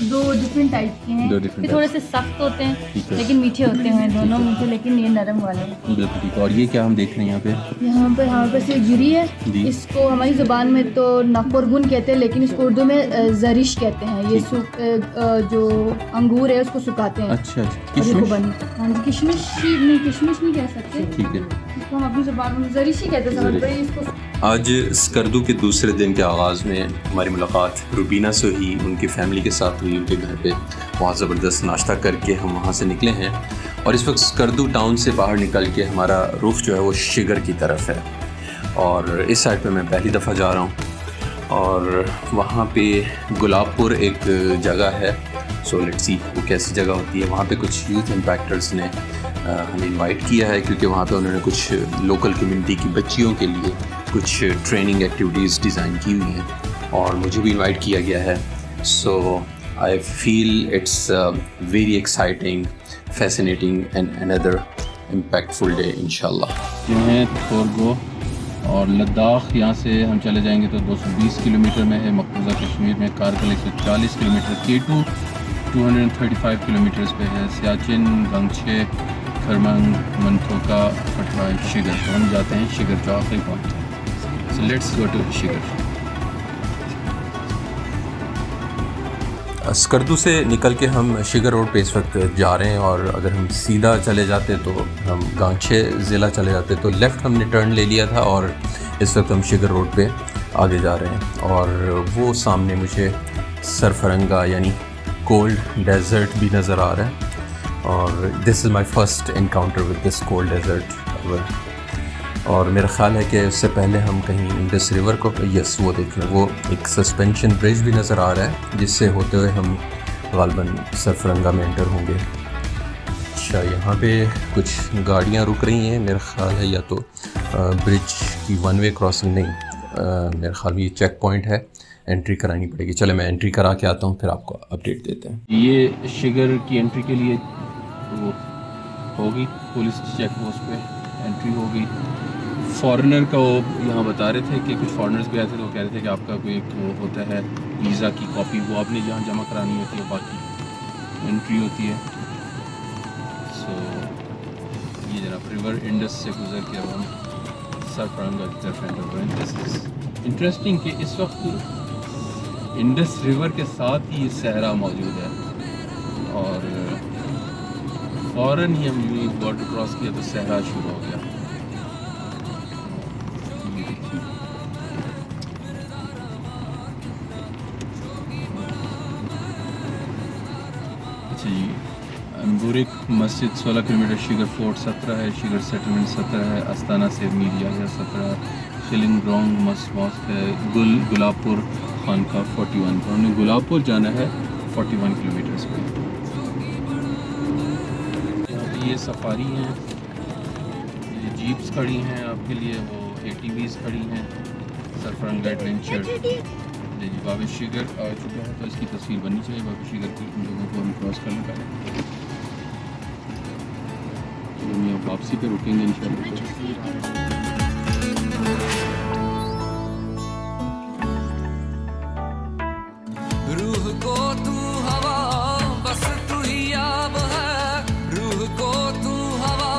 दो डिफरेंट टाइप के हैं। दो different ये थोड़े से सख्त होते ठीक हैं है। लेकिन मीठे होते हैं, दोनों मीठे लेकिन ये नरम वाले हैं। बिल्कुल ठीक है। और ये क्या हम देख रहे हैं यहाँ पे? यहाँ पर हमारे पास ये गिरी है, जी। इसको हमारी ज़ुबान में तो नकुरगुन कहते हैं लेकिन इसको उर्दू में जरिश कहते हैं। ये जो अंगूर है उसको सुखाते हैं। अच्छा और ये किशमिश खुबानी। हाँ जी, किशमिश नहीं कह सकते, ठीक है। इसको हम अपनी ज़ुबान में जरिश ही कहते हैं। समझ पड़े इसको। आज स्कर्दू के दूसरे दिन के आगाज़ में हमारी मुलाकात रुबीना से ही उनकी फ़ैमिली के साथ हुई उनके घर पे। वहाँ ज़बरदस्त नाश्ता करके हम वहाँ से निकले हैं और इस वक्त स्कर्दू टाउन से बाहर निकल के हमारा रुख जो है वो शिगर की तरफ है। और इस साइड पे मैं पहली दफ़ा जा रहा हूँ और वहाँ पे गुलाबपुर एक जगह है। सो लेट्स सी वो कैसी जगह होती है। वहाँ पे कुछ यूथ इम्पैक्टर्स ने हमें इनवाइट किया है क्योंकि वहाँ पे उन्होंने कुछ लोकल कम्युनिटी की बच्चियों के लिए कुछ ट्रेनिंग एक्टिविटीज़ डिज़ाइन की हुई हैं और मुझे भी इनवाइट किया गया है। So I feel it's very exciting, fascinating and another impactful day इंशाल्लाह। जो हैं थोरगो और लद्दाख, यहाँ से हम चले जाएंगे तो 220 किलोमीटर में है। मकबूजा कश्मीर में कारगिल 140 किलोमीटर, K2 235 किलोमीटर्स पे है। सियाचिन, गंगशे, खरमंग, मंथोका, पटवा, शिगर। तो हम जाते हैं शिगर जो आखिरी point. So let's go to Shigar. Skardu से निकल के हम शिगर रोड पे इस वक्त जा रहे हैं और अगर हम सीधा चले जाते तो हम गांगछे ज़िला चले जाते तो लेफ़्ट हमने टर्न ले लिया था और इस वक्त हम शिगर रोड पे आगे जा रहे हैं। और वो सामने मुझे सरफरंगा यानी कोल्ड डेजर्ट भी नज़र आ रहा है और this is my first encounter with this cold desert. और मेरा ख़्याल है कि उससे पहले हम कहीं इंडस रिवर को यस वो देख लें, वो एक सस्पेंशन ब्रिज भी नज़र आ रहा है जिससे होते हुए हम गालबन सरफरंगा में एंटर होंगे। अच्छा यहाँ पे कुछ गाड़ियाँ रुक रही हैं, मेरा ख़्याल है या तो ब्रिज की वन वे क्रॉसिंग नहीं, मेरे ख्याल में ये चेक पॉइंट है, एंट्री करानी पड़ेगी। चले मैं एंट्री करा के आता हूँ फिर आपको अपडेट देते हैं। ये शिगर की एंट्री के लिए वो होगी, पुलिस चेक पोस्ट पे एंट्री होगी। फॉरेनर का वो यहाँ बता रहे थे कि कुछ फॉरेनर्स भी आए थे तो वो कह रहे थे कि आपका कोई एक वो होता है वीज़ा की कॉपी, वो आपने जहाँ जमा करानी होती है, बाकी एंट्री होती है। सो ये जनाब रिवर इंडस से गुजर के अब हम सरफरंगा की तरफ एंटर हुए। दिस इज़ इंटरेस्टिंग कि इस वक्त इंडस रिवर के साथ ही सहरा मौजूद है और फ़ौरन ही हम बॉर्डर क्रॉस किया तो सहरा शुरू हो गया। अच्छा जी, अंबुरिक मस्जिद 16 किलोमीटर, शिगर फोर्ट 17 है, शिगर सेटलमेंट 17 है, अस्ताना से मीर याहिया 17, शिलिंग रॉन्ग मॉस्क है, गुलाबपुर खानका 41। तो हमने गुलाबपुर जाना है 41 किलोमीटर्स पे। यहाँ पे ये सफारी हैं, ये जीप्स खड़ी हैं आपके लिए, वो ATVs खड़ी हैं, सरफरंगा एडवेंचर। जी बाबा शिगर आ चुका है तो इसकी तस्वीर बननी चाहिए बाबा शिगर की, इन लोगों को हम क्रॉस करना पहले। तो हम यहाँ वापसी पे रुकेंगे इंशाल्लाह। रूह को तू हवा बस तू ही आब है, रूह को तू हवा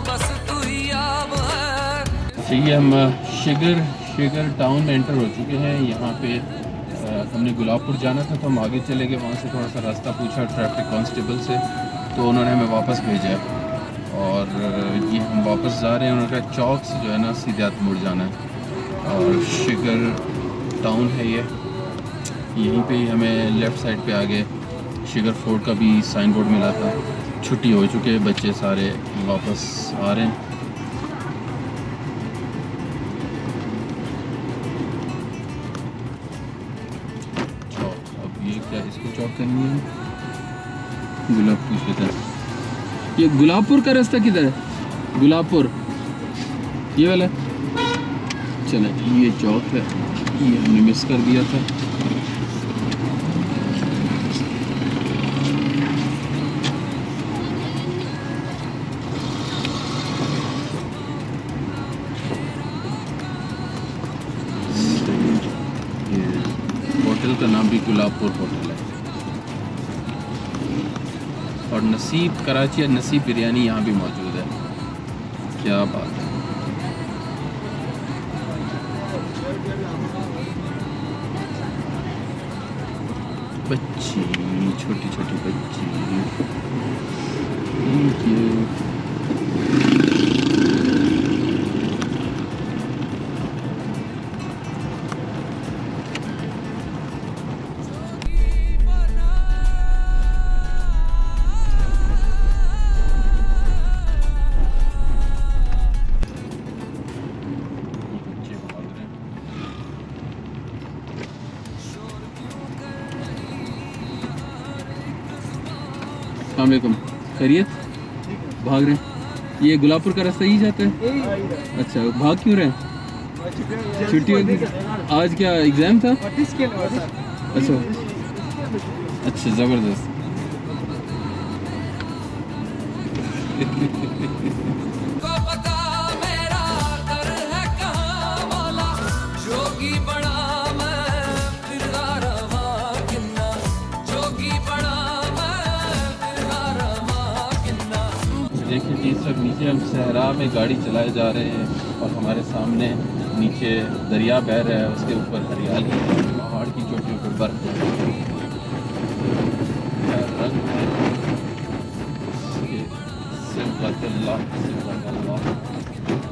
बस तू ही आब है। चाहिए हम शिगर टाउन में एंटर हो चुके हैं। यहाँ पे हमने गुलाबपुर जाना था तो हम आगे चले गए, वहाँ से थोड़ा सा रास्ता पूछा ट्रैफिक कांस्टेबल से तो उन्होंने हमें वापस भेजा है और ये हम वापस जा रहे हैं। उन्होंने कहा चौक से जो है ना सीधे हाथ मुड़ जाना है और शिगर टाउन है ये, यहीं पे ही हमें लेफ़्ट साइड पे आगे शुगर फोर्ट का भी साइन बोर्ड मिला था। छुट्टी हो चुके हैं, बच्चे सारे वापस आ रहे हैं। चौक, अब ये क्या, इसको चौक करनी है। गुलाबपुर किधर, ये गुलाबपुर का रास्ता किधर है? गुलाबपुर ये वाला। चले, ये चौक है, ये हमने मिस कर दिया था। होटल का नाम भी गुलाबपुर होटल है। और नसीब कराची नसीब बिरयानी यहाँ भी मौजूद है। क्या बात है। बच्ची, छोटी छोटी बच्ची। Thank you. अस्सलामुअलैकुम, खैरियत? भाग रहे हैं? ये गुलाबपुर का रास्ता ही जाता है? अच्छा, भाग क्यों रहे हैं? छुट्टी होगी? आज क्या एग्ज़ाम था? अच्छा अच्छा, ज़बरदस्त। को पता मेरा दर है कहाँ मौला, जोगी बड़ा मैं फिरदा रवा किन्ना, जोगी बड़ा मैं फिरदा रवा किन्ना। देखिए जी, सब नीचे हम सहरा में गाड़ी चलाए जा रहे हैं और हमारे सामने नीचे दरिया बह रहा है, उसके ऊपर हरियाली है, पहाड़ की चोटियों पर बर्फ है। क्या रंग है इसके, सिफ़ातुल्लाह, सिफ़ातुल्लाह,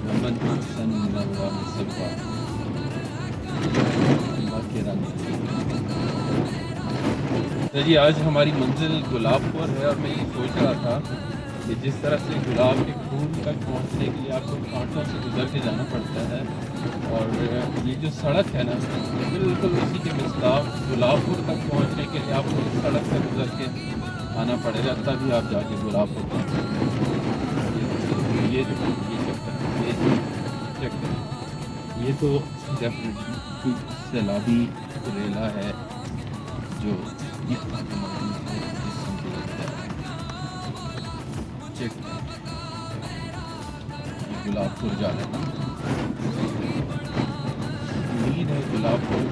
मोहम्मद सल्लल्लाहु अलैहि वसल्लम, अल्लाह के रंग। तो जी, आज हमारी मंजिल गुलाबपुर है और मैं ये सोच रहा था कि जिस तरह से गुलाब के फूल तक पहुंचने के लिए आपको कांटों से गुजर के जाना पड़ता है, और ये जो सड़क है ना, बिल्कुल उसी के मिसलाफ गुलाबपुर तक पहुंचने के लिए आपको इस सड़क से गुजर के आना पड़ेगा, तभी आप जाके गुलाबपुर पहुँचेंगे। ये ये तो डेफिनेटली कोई सैलाबी रेला है जो चेक गुलाबपुर जा रहे हैं ना। उम्मीद है गुलाबपुर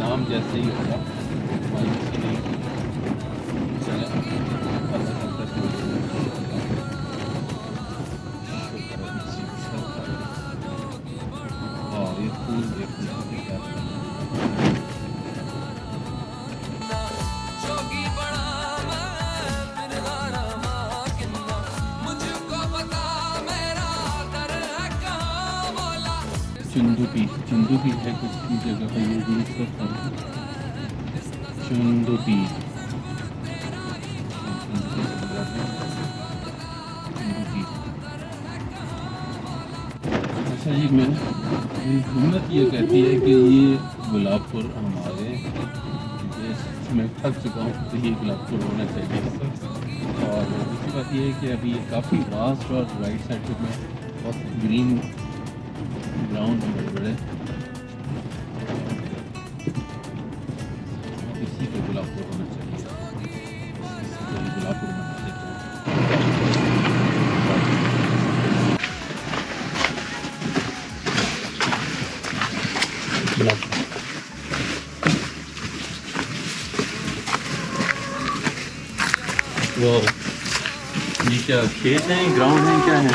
नाम जैसे ही होगा, मायूसी नहीं चले और ये फूल देखने क्या जोगी बड़ा मैं फिरदा रवा किन्ना, मुझको पता मेरा दर है कहाँ मौला। चुंदुपी है कुछ की जगह है, ये भी इसका चुंदुपी। अच्छा जी, मैं हिम्मत ये कहती है कि ये गुलाबपुर हम आ गए। मैं थक चुका हूँ, तो ये गुलाबपुर होना चाहिए। और दूसरी बात ये है कि अभी ये काफ़ी वास्ट और राइट साइड पे में बहुत ग्रीन ग्राउंड है बड़े बड़े, इसी पे गुलाबपुर होना चाहिए। इसी को ही गुलाबपुर होना चाहिए। वो ये क्या खेत हैं, ग्राउंड है, क्या है?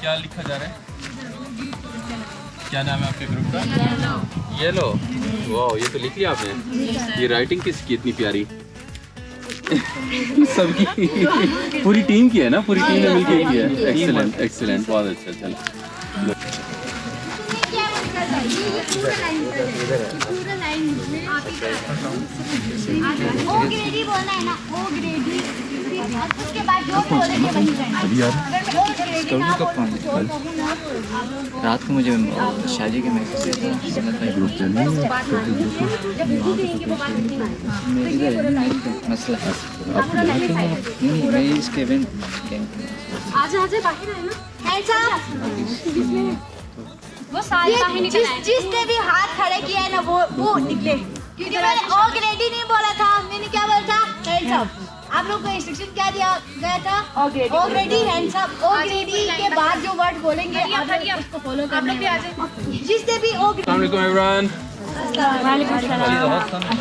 क्या लिखा जा रहा है? क्या नाम है आपके ग्रुप का? येलो। वाह, ये तो लिख लिया आपने। ये राइटिंग किसकी इतनी प्यारी? सबकी, पूरी टीम की है ना? पूरी टीम ने मिलकर की है। एक्सीलेंट एक्सीलेंट, बहुत अच्छा। चलो ओ ग्रेडी बोलना है ना, ओ ग्रेडी, उसके बाद जो बोलेंगे वही करना। रात को मुझे शादी के मैसेज मसला नहीं, मैं इसके इवेंट आजा बाहर है ना, वो सारे बाहर निकल आए। जिसने भी हाथ खड़े किया है ना वो निकले, क्योंकि मैंने ओ ग्रेडी नहीं बोला था, मैंने क्या बोला था? Hands up. आप लोग को इंस्ट्रक्शन क्या दिया गया था? ओ ग्रेडी हैंड्स अप। ओ ग्रेडी के बाद जो वर्ड बोलेंगे उसको फॉलो करना है। जिसने भी ओ अस्सलाम वालेकुम एवरीवन।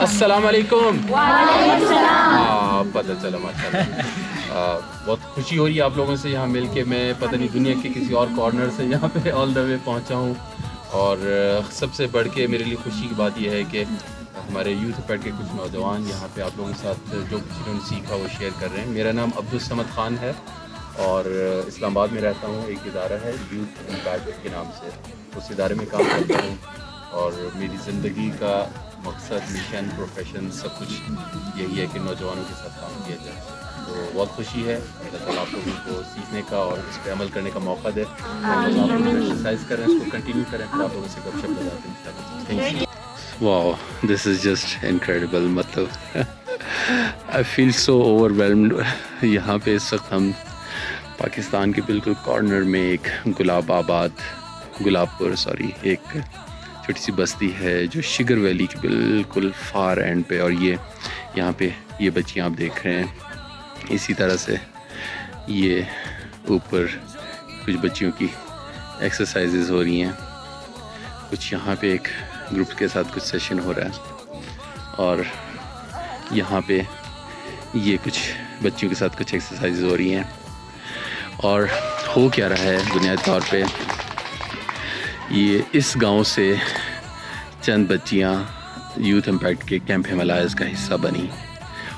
अस्सलाम वालेकुम। पता चला माशाल्लाह। बहुत खुशी हो रही है आप लोगों से यहाँ मिल के। मैं पता नहीं दुनिया के किसी और कॉर्नर से यहाँ पे ऑल द वे पहुँचा हूँ, और सबसे बढ़ के मेरे लिए खुशी की बात यह है कि हमारे यूथ पैड के कुछ नौजवान यहाँ पे आप लोगों के साथ जो कुछ उन्होंने सीखा वो शेयर कर रहे हैं। मेरा नाम अब्दुल समद ख़ान है और इस्लामाबाद में रहता हूँ। एक इदारा है यूथ पैड के नाम से, उस इदारे में काम करता हूँ, और मेरी ज़िंदगी का मकसद, मिशन, प्रोफेशन सब कुछ यही है कि नौजवानों के साथ काम किया जाए। तो बहुत खुशी है अल्लाह ताला आप लोगों को सीखने का और इस पर अमल करने का मौका दे। आप लोग एक्सरसाइज करें, इसको कंटिन्यू करें, फिर आप लोगों से गपशप लगाते हैं। Thank you. Wow, this is just incredible. मतलब आई फील सो ओवरवेल्म्ड। यहाँ पे इस वक्त हम पाकिस्तान के बिल्कुल कॉर्नर में एक गुलाबपुर एक छोटी सी बस्ती है जो शिगर वैली के बिल्कुल फार एंड पे, और ये यहाँ पे ये बच्चियाँ आप देख रहे हैं। इसी तरह से ये ऊपर कुछ बच्चियों की एक्सरसाइजेज हो रही हैं, कुछ यहाँ पे एक ग्रुप के साथ कुछ सेशन हो रहा है, और यहाँ पे ये कुछ बच्चियों के साथ कुछ एक्सरसाइजेज हो रही हैं। और हो क्या रहा है बुनियादी तौर पे, ये इस गांव से चंद बच्चियाँ यूथ इम्पैक्ट के कैंप हिमालयज़ का हिस्सा बनी,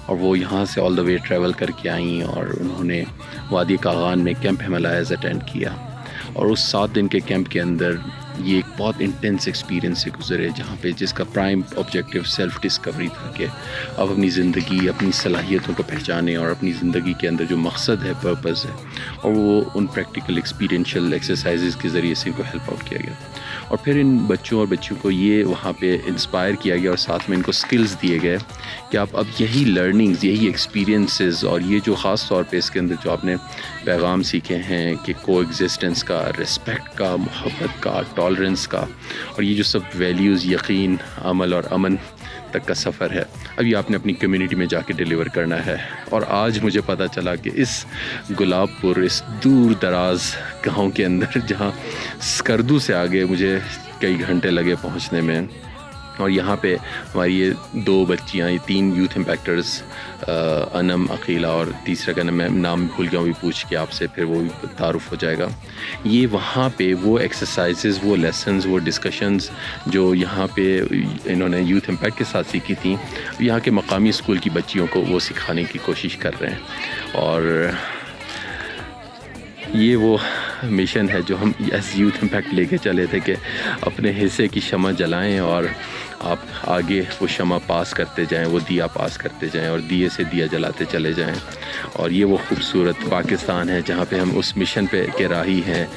और वो यहाँ से ऑल द वे ट्रैवल करके आईं, और उन्होंने वादी कागान में कैंप हिमालयज़ अटेंड किया। और उस 7 दिन के कैंप के अंदर ये एक बहुत इंटेंस एक्सपीरियंस से गुजरे, जहाँ पे जिसका प्राइम ऑब्जेक्टिव सेल्फ़ डिस्कवरी था कि अब अपनी ज़िंदगी, अपनी सलाहियतों को पहचानें और अपनी ज़िंदगी के अंदर जो मकसद है, पर्पस है, और वो उन प्रैक्टिकल एक्सपीरियंशियल एक्सरसाइजेज़ के ज़रिए से इनको हेल्प आउट किया गया। और फिर इन बच्चों और बच्चियों को ये वहाँ पे इंस्पायर किया गया, और साथ में इनको स्किल्स दिए गए कि आप अब यही लर्निंग्स, यही एक्सपीरियंसेस, और ये जो ख़ास तौर पे इसके अंदर जो आपने पैगाम सीखे हैं कि को एग्जिस्टेंस का, रिस्पेक्ट का, मोहब्बत का, टॉलरेंस का, और ये जो सब वैल्यूज़, यकीन, अमल और अमन तक का सफ़र है, अभी आपने अपनी कम्युनिटी में जाके डिलीवर करना है। और आज मुझे पता चला कि इस गुलाबपुर, इस दूर दराज गांव के अंदर, जहां स्कर्दू से आगे मुझे कई घंटे लगे पहुंचने में, और यहाँ पे हमारी ये 2 बच्चियाँ, ये 3 यूथ इम्पैक्टर्स, अनम, अकीला और तीसरा का मैं नाम भूल गया हूँ, भी पूछ के आपसे फिर वो भी तारुफ हो जाएगा। ये वहाँ पे वो एक्सरसाइजेज़, वो लेसन्स, वो डिस्कशंस जो यहाँ पे इन्होंने यूथ इम्पैक्ट के साथ सीखी थी, यहाँ के मकामी स्कूल की बच्चियों को वो सिखाने की कोशिश कर रहे हैं। और ये वो मिशन है जो हम एस यूथ इम्पैक्ट लेके चले थे कि अपने हिस्से की शमा जलाएं, और आप आगे वो शमा पास करते जाएं, वो दिया पास करते जाएं, और दिए से दिया जलाते चले जाएं। और ये वो खूबसूरत पाकिस्तान है जहाँ पे हम उस मिशन पे के राही हैं,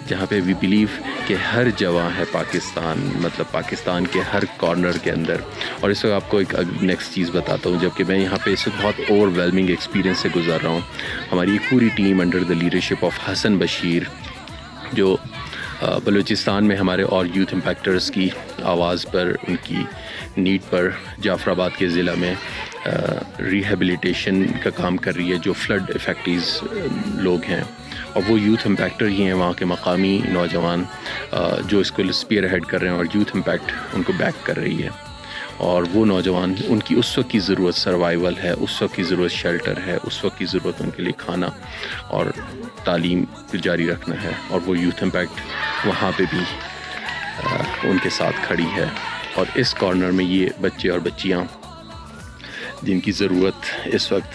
जहाँ पे वी बिलीव कि हर जगह है पाकिस्तान, मतलब पाकिस्तान के हर कॉर्नर के अंदर। और इस वक्त आपको एक नेक्स्ट चीज़ बताता हूँ, जबकि मैं यहाँ पे इस वक्त बहुत ओवरवेलमिंग एक्सपीरियंस से गुजर रहा हूँ। हमारी एक पूरी team under the leadership of Hasan Bashir, जो बलूचिस्तान में हमारे और यूथ इम्पैक्टर्स की आवाज़ पर, उनकी नीड पर जाफराबाद के ज़िला में रिहेबिलिटेशन का काम कर रही है, जो फ्लड इफेक्टीज़ लोग हैं, और वो यूथ इम्पैक्टर ही हैं, वहाँ के मकामी नौजवान जो इसको स्पीयर हेड कर रहे हैं, और यूथ इम्पैक्ट उनको बैक कर रही है। और वो नौजवान, उनकी उस वक्त की ज़रूरत सर्वाइवल है, उस वक्त की ज़रूरत शेल्टर है, उस वक्त की ज़रूरत उनके लिए खाना और तालीम जारी रखना है। और वो यूथ इम्पैक्ट वहाँ पे भी उनके साथ खड़ी है। और इस कॉर्नर में ये बच्चे और बच्चियाँ जिनकी ज़रूरत इस वक्त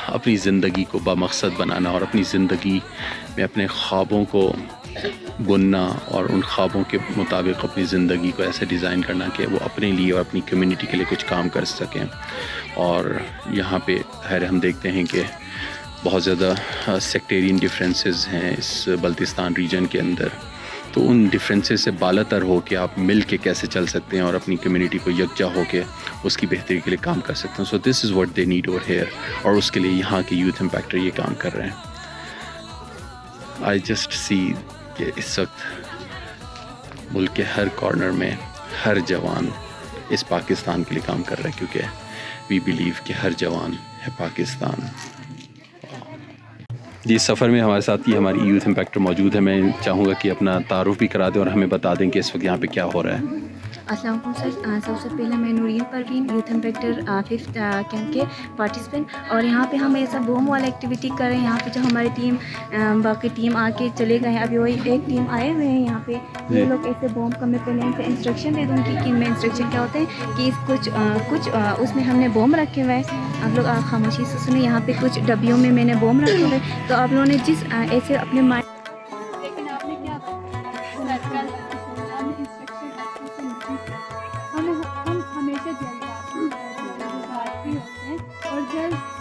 अपनी ज़िंदगी को बामक़सद बनाना और अपनी ज़िंदगी में अपने ख्वाबों को बुनना और उन ख्वाबों के मुताबिक अपनी ज़िंदगी को ऐसे डिज़ाइन करना कि वो अपने लिए और अपनी कम्युनिटी के लिए कुछ काम कर सकें। और यहाँ पे खैर हम देखते हैं कि बहुत ज़्यादा सेक्टेरियन डिफरेंसेस हैं इस बल्तिस्तान रीजन के अंदर, तो उन डिफरेंसेस से बालातर हो के आप मिल के कैसे चल सकते हैं और अपनी कम्युनिटी को यकजा हो के उसकी बेहतरी के लिए काम कर सकते हैं। So this is what they need over here, और उसके लिए यहाँ के यूथ इम्पैक्टर ये काम कर रहे हैं। आई जस्ट सी कि इस वक्त मुल्क के हर कॉर्नर में हर जवान इस पाकिस्तान के लिए काम कर रहा है, क्योंकि वी बिलीव कि हर जवान है पाकिस्तान। जी, सफ़र में हमारे साथ ये हमारी यूथ इम्पैक्टर मौजूद है। मैं चाहूँगा कि अपना तारुफ भी करा दें और हमें बता दें कि इस वक्त यहाँ पे क्या हो रहा है। अस्सलाम वालेकुम सर, सबसे पहले मैं Noreen Parveen, youth impactor 5th camp के पार्टिसिपेंट, और यहाँ पे हम ऐसा बूम वाला एक्टिविटी कर रहे हैं। यहाँ पे जो हमारी टीम बाकी टीम आके चले गए हैं, अभी वही एक टीम आए हुए हैं यहाँ पे। ये लोग ऐसे बॉम्ब का मैं पहले इनसे इंस्ट्रक्शन दे दूँगी कि इनमें इंस्ट्रक्शन क्या होते हैं कि कुछ उसमें हमने बॉम्ब रखे हुए हैं। आप लोग खामोशी से सुने, यहाँ पे कुछ डब्बियों में मैंने बॉम्ब रखे हुए हैं। तो आप लोगों ने जिस ऐसे अपने माइंड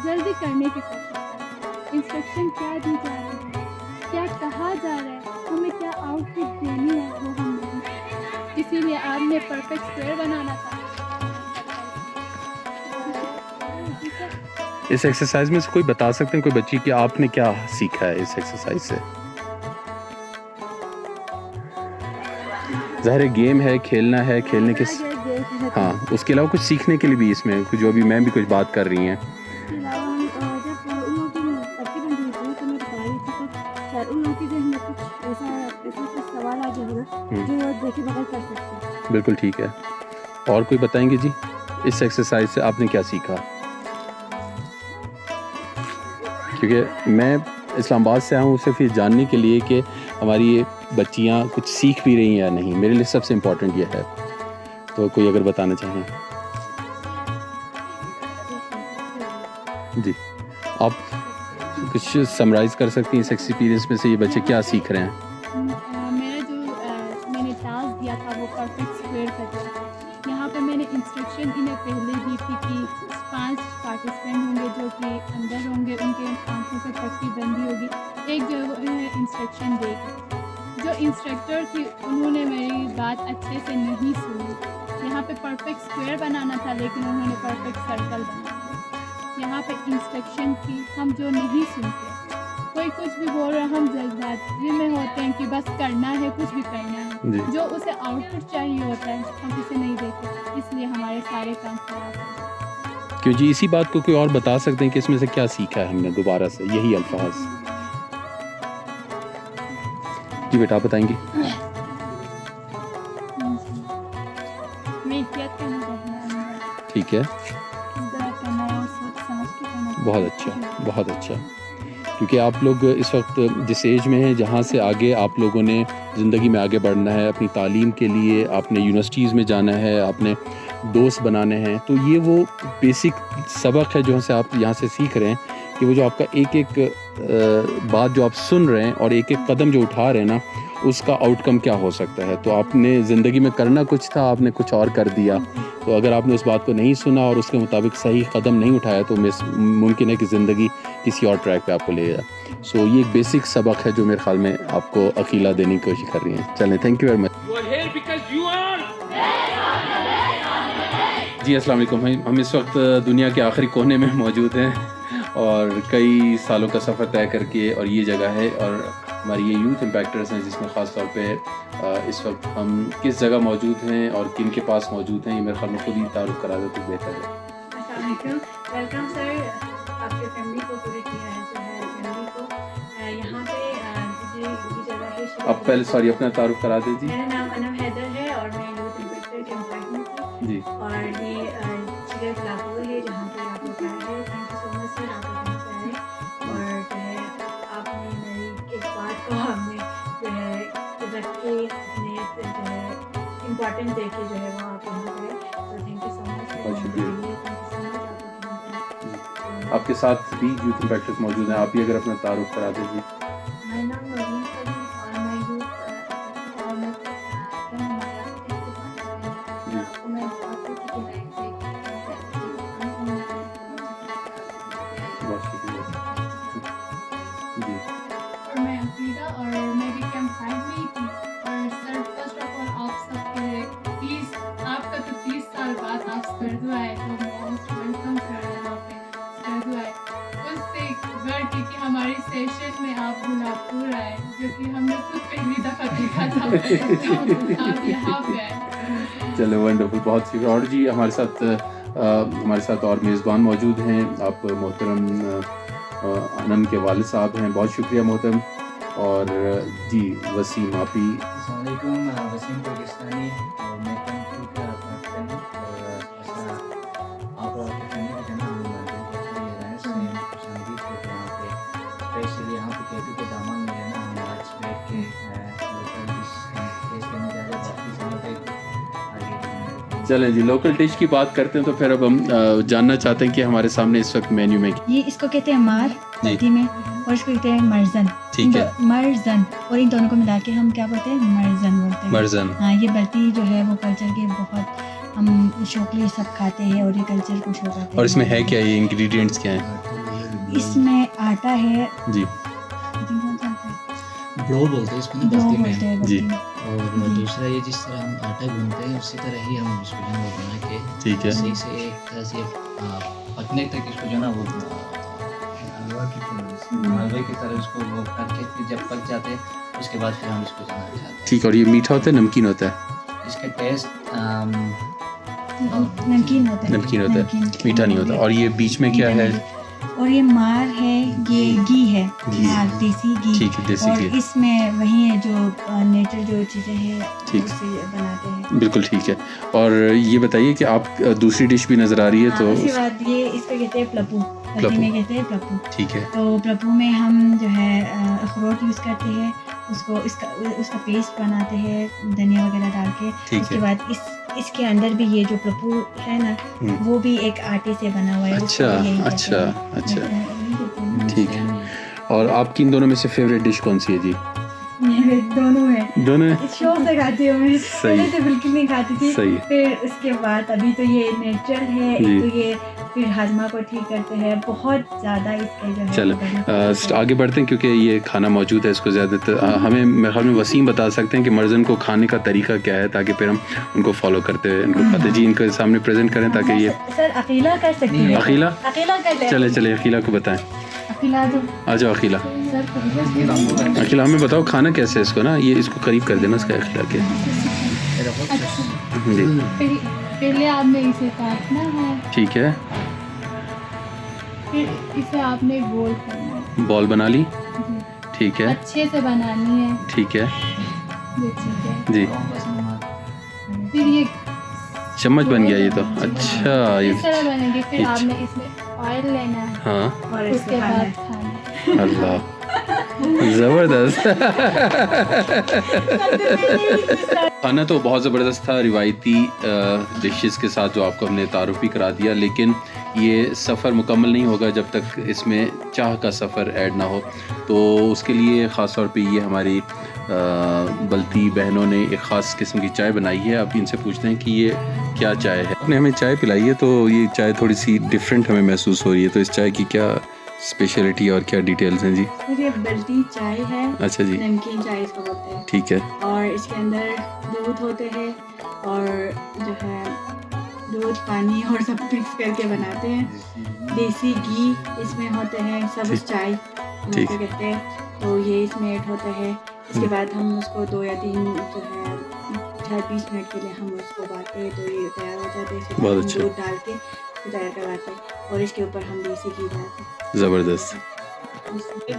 जल्दी करने की कोशिश करें। इंस्ट्रक्शन क्या दी जा रही है, क्या कहा जा रहा है, हमें क्या आउटपुट देनी है, वो हम नहीं। इसीलिए आपने परफेक्ट स्क्वायर बनाना था। इस एक्सरसाइज में से कोई बता सकते हैं, कोई बच्ची, कि आपने क्या सीखा है इस एक्सरसाइज से? ज़ाहिर गेम है, खेलना है, खेलने के हाँ, उसके अलावा कुछ सीखने के लिए भी इसमें कुछ, जो अभी मैम भी कुछ बात कर रही हैं। बिल्कुल ठीक है। और कोई बताएंगे जी, इस एक्सरसाइज से आपने क्या सीखा? क्योंकि मैं इस्लामाबाद से आया हूँ सिर्फ ये जानने के लिए कि हमारी ये बच्चियाँ कुछ सीख भी रही हैं या नहीं। मेरे लिए सबसे इम्पोर्टेंट ये है। तो कोई अगर बताना चाहें जी, आप कुछ समराइज कर सकती हैं इस एक्सपीरियंस में से ये बच्चे क्या सीख रहे हैं? मेरा जो मैंने टास्क दिया था वो परफेक्ट स्क्वायर का था। यहाँ पे मैंने इंस्ट्रक्शन इन्हें पहले दी थी कि 5 पार्टिसिपेंट होंगे जो कि अंदर होंगे, उनके आंखों पर पट्टी बंदी होगी। एक जो इंस्ट्रक्शन देगी, जो इंस्ट्रक्टर थी उन्होंने मेरी बात अच्छे से नहीं सुनी। यहाँ पे परफेक्ट स्क्वायर बनाना था लेकिन उन्होंने परफेक्ट सर्कल बना दिया। यहाँ पे इंस्ट्रक्शन थी, हम जो नहीं सुनते, कोई कुछ भी बोल रहा है, हम जल्दबाजी में होते हैं कि बस करना है, कुछ भी करना है, जो उसे आउटपुट चाहिए होता है हम उसे नहीं देते, इसलिए हमारे सारे काम खराब हो। क्यों जी, इसी बात को कोई और बता सकते हैं कि इसमें से क्या सीखा है हमने दोबारा से, यही अल्फाज? जी बेटा, आप बताएंगे? ठीक है, बहुत अच्छा, बहुत अच्छा। क्योंकि आप लोग इस वक्त जिस एज में हैं जहाँ से आगे आप लोगों ने ज़िंदगी में आगे बढ़ना है, अपनी तालीम के लिए आपने यूनिवर्सिटीज़ में जाना है, आपने दोस्त बनाने हैं, तो ये वो बेसिक सबक है जो से आप यहाँ से सीख रहे हैं कि वो जो आपका एक एक बात जो आप सुन रहे हैं और एक एक कदम जो उठा रहे हैं ना, उसका आउटकम क्या हो सकता है। तो आपने ज़िंदगी में करना कुछ था, आपने कुछ और कर दिया। तो अगर आपने उस बात को नहीं सुना और उसके मुताबिक सही कदम नहीं उठाया तो मुमकिन है कि ज़िंदगी किसी और ट्रैक पे आपको ले जाए। सो ये एक बेसिक सबक है जो मेरे ख्याल में आपको अकीला देने की कोशिश कर रही हैं। चलें, थैंक यू वेरी मच जी। अस्सलाम वालेकुम। हम इस वक्त दुनिया के आखिरी कोने में मौजूद हैं और कई सालों का सफ़र तय करके, और ये जगह है और हमारी ये यूथ इम्पैक्टर्स हैं जिसमें ख़ास तौर पे इस वक्त हम किस जगह मौजूद हैं और किन के पास मौजूद हैं, ये मेरे ख्याल में खुद ही तारुफ करा दे तो बेहतर है। वेलकम सर, आपके फैमिली को, पूरी फैमिली को यहाँ पे ये जगह है। आप पहले सॉरी अपना तारुफ करा दीजिए। मेरा नाम अनम हैदर है और मैं यूथ इम्पैक्टर के इम्पैक्ट जी, और ये सिगरेट लाहौर है जहाँ पे आप लोग आए हैं। Thank you so much sir, आप लोग यहाँ पे आए और जो है आपने मेरी एक बात को हमने जो है रख के अपने इम्पोर्टेंस देके जो है वो आप यहाँ पे, तो थैंक यू सो मच। बहुत शुक्रिया। आपके साथ भी यूथ इम्पैक्टर्स मौजूद हैं, आप भी अगर अपना तारुफ करा दीजिए। मेरा नाम नवीन परवीन और मैं यूथ और मैं आपको मैं आपको बहुत शुक्रिया जी। और मैं अकीदा और मैं भी कैंप 5 में ही थी। और सर फर्स्ट ऑफ ऑल आप सबके प्लीज़, आपका तो 30 साल बाद आप स्कर्दू आए तो मोस्ट वेलकम सर यहाँ पे स्कर्दू आए। उससे वर्ड थी कि हमारे सेशन में आप गुलाबपुर आए, जो कि हमने खुद पहली दफ़ा देखा था, तो आप यहाँ पे आए। चलो वंडरफुल, बहुत शुक्रिया। और जी हमारे साथ और मेज़बान मौजूद हैं, आप मोहतरम अनम के वालिद साहब हैं, बहुत शुक्रिया मोहतरम। और जी वसीम आपी। अस्सलाम वालेकुम, वसीम पाकिस्तानी और मैं कंप्यूटर का पार्टनर हूँ। और ऐसा आप और आपकी फैमिली जो है ना, हम यहाँ पे स्पेशली यहाँ पे केपी के दामन में है ना, हम आज बैठ के लोकल डिश टेस्ट करने जा रहे हैं। बाकी समय पे आगे चलें जी, लोकल डिश की बात करते हैं तो फिर अब हम जानना चाहते हैं कि हमारे सामने इस वक्त मेन्यू में ये इसको कहते हैं मार हिंदी में, और इसको कहते हैं मर्जन। ठीक है। मर्जन, और इन दोनों को मिला के हम क्या बोलते हैं, मर्जन बोलते हैं। मर्जन। हाँ, ये बल्टी जो है वो कल्चर के बहुत हम शौकीन सब खाते हैं और ये कल्चर को शो करते हैं। और इसमें है क्या, ये इंग्रेडिएंट्स क्या हैं? इसमें आटा है जी ब्रो बोलते हैं इसको ना दो बस्ती बोलते में। हैं जी। बल्टी। और दूसरा ये जिस तरह हम आटा गूंथते हैं उसी तरह ही हम इसको जो है वो बना के ठीक है। सही से एक तरह से पकने तक इसको जो है ना वो हलवे की तरह उसको वो करके फिर जब पक जाते हैं उसके बाद फिर हम इसको बनाना चाहते हैं। ठीक है। और ये मीठा होता है नमकीन होता है? इसका टेस्ट नमकीन होता है। नमकीन होता है, मीठा नहीं होता। और ये बीच में क्या है? और ये मार है, ये घी है, मार देसी घी। ठीक है, देसी और घी। इसमें वही है जो नेचर जो चीज़ें हैं ठीक। उससे बनाते हैं। बिल्कुल ठीक है। और ये बताइए कि आप दूसरी डिश भी नज़र आ रही है हाँ, तो उसके बाद ये इसको कहते हैं प्लपू, प्लपू। में कहते हैं प्लपू। ठीक है। तो प्लपू में हम जो है अखरोट यूज़ करते हैं, उसको उसका पेस्ट बनाते हैं धनिया वगैरह डाल के। ठीक उसके है। बाद इसके अंदर भी ये जो प्लपू है ना, वो भी एक आटे से बना हुआ है। उसको अच्छा यही कहते अच्छा हैं। अच्छा, यही कहते हैं। ठीक है। और आपकी इन दोनों में से फेवरेट डिश कौन सी है जी? मेरे दोनों है। दोनों है? इस शौक से खाती हूँ मैं। सही। पहले तो बिल्कुल नहीं खाती थी। सही। फिर उसके बाद अभी तो ये नेचर है, जी। एक तो ये फिर हाजमा को ठीक करते हैं, बहुत ज़्यादा इसके जो है चलो वो benefits हैं। आगे बढ़ते हैं क्योंकि ये खाना मौजूद है, इसको ज़्यादातर हमें मेरे ख्याल में वसीम बता सकते हैं कि मर्जन को खाने का तरीका क्या है, ताकि फिर हम उनको फॉलो करते हुए इनको खाते। जी इनके सामने प्रेजेंट करें ताकि ये सर अकीला कर सकती है। अकीला? अकीला कर ले। चले चले अकीला को बताएं। अकीला तो आ जाओ अकीला। सर अकीला हमें बताओ खाना कैसे है इसको ना, ये इसको करीब कर देना इसका अकीला के। जी पहले आपने इसे काटना है, ठीक है। फिर इसे आपने गोल करना है। बॉल बना ली, जी। ठीक है अच्छे से बनानी है। ठीक है ये ठीक है। जी। फिर ये चम्मच बन गया ये तो। अच्छा ये इस तरह बनेगी। फिर अच्छा। आपने इसमें ऑयल लेना है, हाँ और उसके बाद खाना। अल्लाह ज़बरदस्त। खाना तो बहुत ज़बरदस्त था, रिवायती डिशेस के साथ जो आपको हमने तारुफ भी करा दिया। लेकिन ये सफ़र मुकम्मल नहीं होगा जब तक इसमें चाह का सफ़र ऐड ना हो। तो उसके लिए ख़ास तौर पे ये हमारी बल्ती बहनों ने एक ख़ास किस्म की चाय बनाई है। आप इनसे पूछते हैं कि ये क्या चाय है। आपने हमें चाय पिलाई है तो ये चाय थोड़ी सी डिफरेंट हमें महसूस हो रही है, तो इस चाय की क्या स्पेशलिटी और क्या डिटेल्स हैं जी? ये बल्टी चाय है। अच्छा जी, नमकीन चाय इसको बोलते हैं। ठीक है। और इसके अंदर दूध होते हैं और जो है दूध पानी और सब मिक्स करके बनाते हैं। देसी घी इसमें होते हैं, सब्ज़ चाय ठीक। जिसे कहते हैं, तो ये इसमें ऐड होता है। इसके बाद हम उसको 2 या 3 जो है 20 मिनट के लिए हम उसको उबालते हैं, तो ये तैयार हो जाते हैं। इसके बाद बहुत हम अच्छा। दूध डाल के तैयार करवाते हैं और इसके ऊपर हम देसी घी डालते हैं। ज़बरदस्त।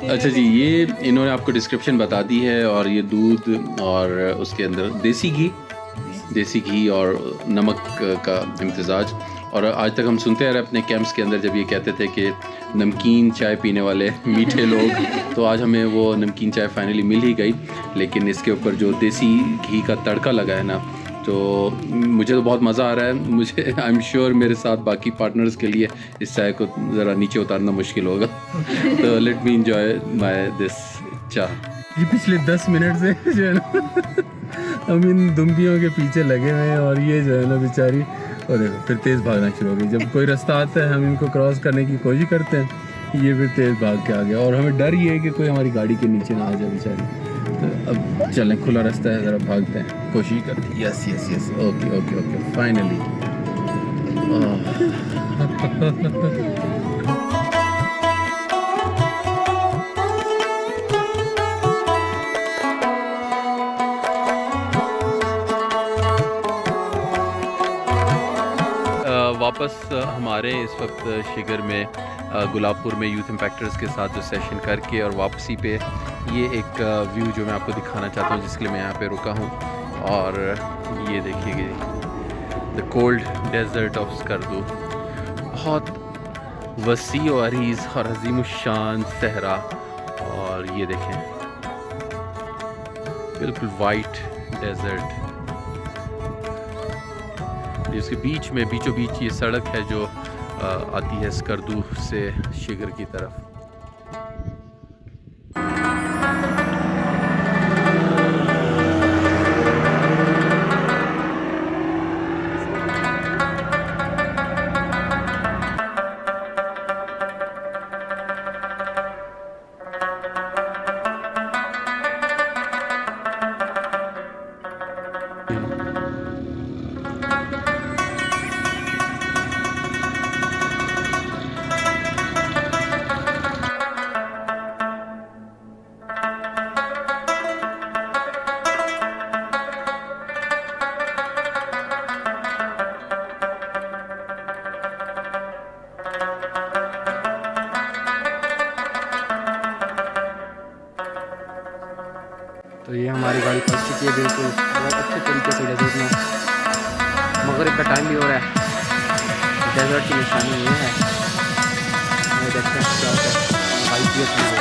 अच्छा जी, ये इन्होंने आपको डिस्क्रिप्शन बता दी है। और ये दूध और उसके अंदर देसी घी और नमक का इम्तिजाज। और आज तक हम सुनते आ रहे अपने कैंप्स के अंदर जब ये कहते थे कि नमकीन चाय पीने वाले मीठे लोग, तो आज हमें वो नमकीन चाय फाइनली मिल ही गई। लेकिन इसके ऊपर जो देसी घी का तड़का लगा है ना, तो मुझे तो बहुत मज़ा आ रहा है। मुझे आई एम श्योर मेरे साथ बाकी पार्टनर्स के लिए इस चाय को ज़रा नीचे उतारना मुश्किल होगा। तो let me enjoy my this चाय। ये पिछले 10 मिनट से जो है ना हम इन दुम्बियों के पीछे लगे हुए हैं और ये जो है ना बेचारी, और देखो फिर तेज़ भागना शुरू हो गई। जब कोई रास्ता आता है हम इनको क्रॉस करने की कोशिश करते हैं, ये फिर तेज़ भाग के आ गया। और हमें डर ये है कि कोई हमारी गाड़ी के नीचे ना आ जाए बेचारी। तो अब चलें, खुला रास्ता है, ज़रा भागते हैं, कोशिश करते हैं। Yes yes yes, okay okay okay, finally. वापस हमारे इस वक्त शिगर में गुलाबपुर में यूथ इम्पैक्टर्स के साथ जो सेशन करके और वापसी पे ये एक व्यू जो मैं आपको दिखाना चाहता हूँ, जिसके लिए मैं यहाँ पे रुका हूँ। और ये देखिए the cold desert of Skardu, बहुत वसी और अरीज़ और अजीमुशान सहरा। और ये देखें बिल्कुल वाइट डेजर्ट, इसके बीच में बीचों बीच ये सड़क है जो आती है स्कर्दू से शिगर की तरफ। तो ये हमारी गाड़ी फंस चुकी है बिल्कुल बहुत अच्छे तरीके से डेजर्ट में। मगरिब का टाइम भी हो रहा है, डेजर्ट की निशानी ये है। मैं देखते हैं क्या होता है। बाइक भी अपनी है,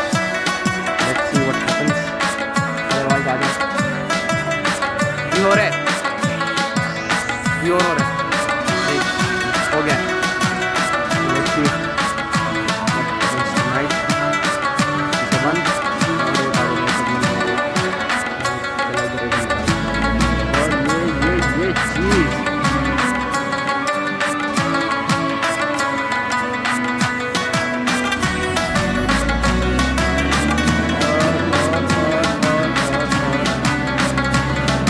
let's see what happens. Otherwise आ जाए भी हो रहा है, भी हो रहा है, हो गया। Let's see what happens tonight.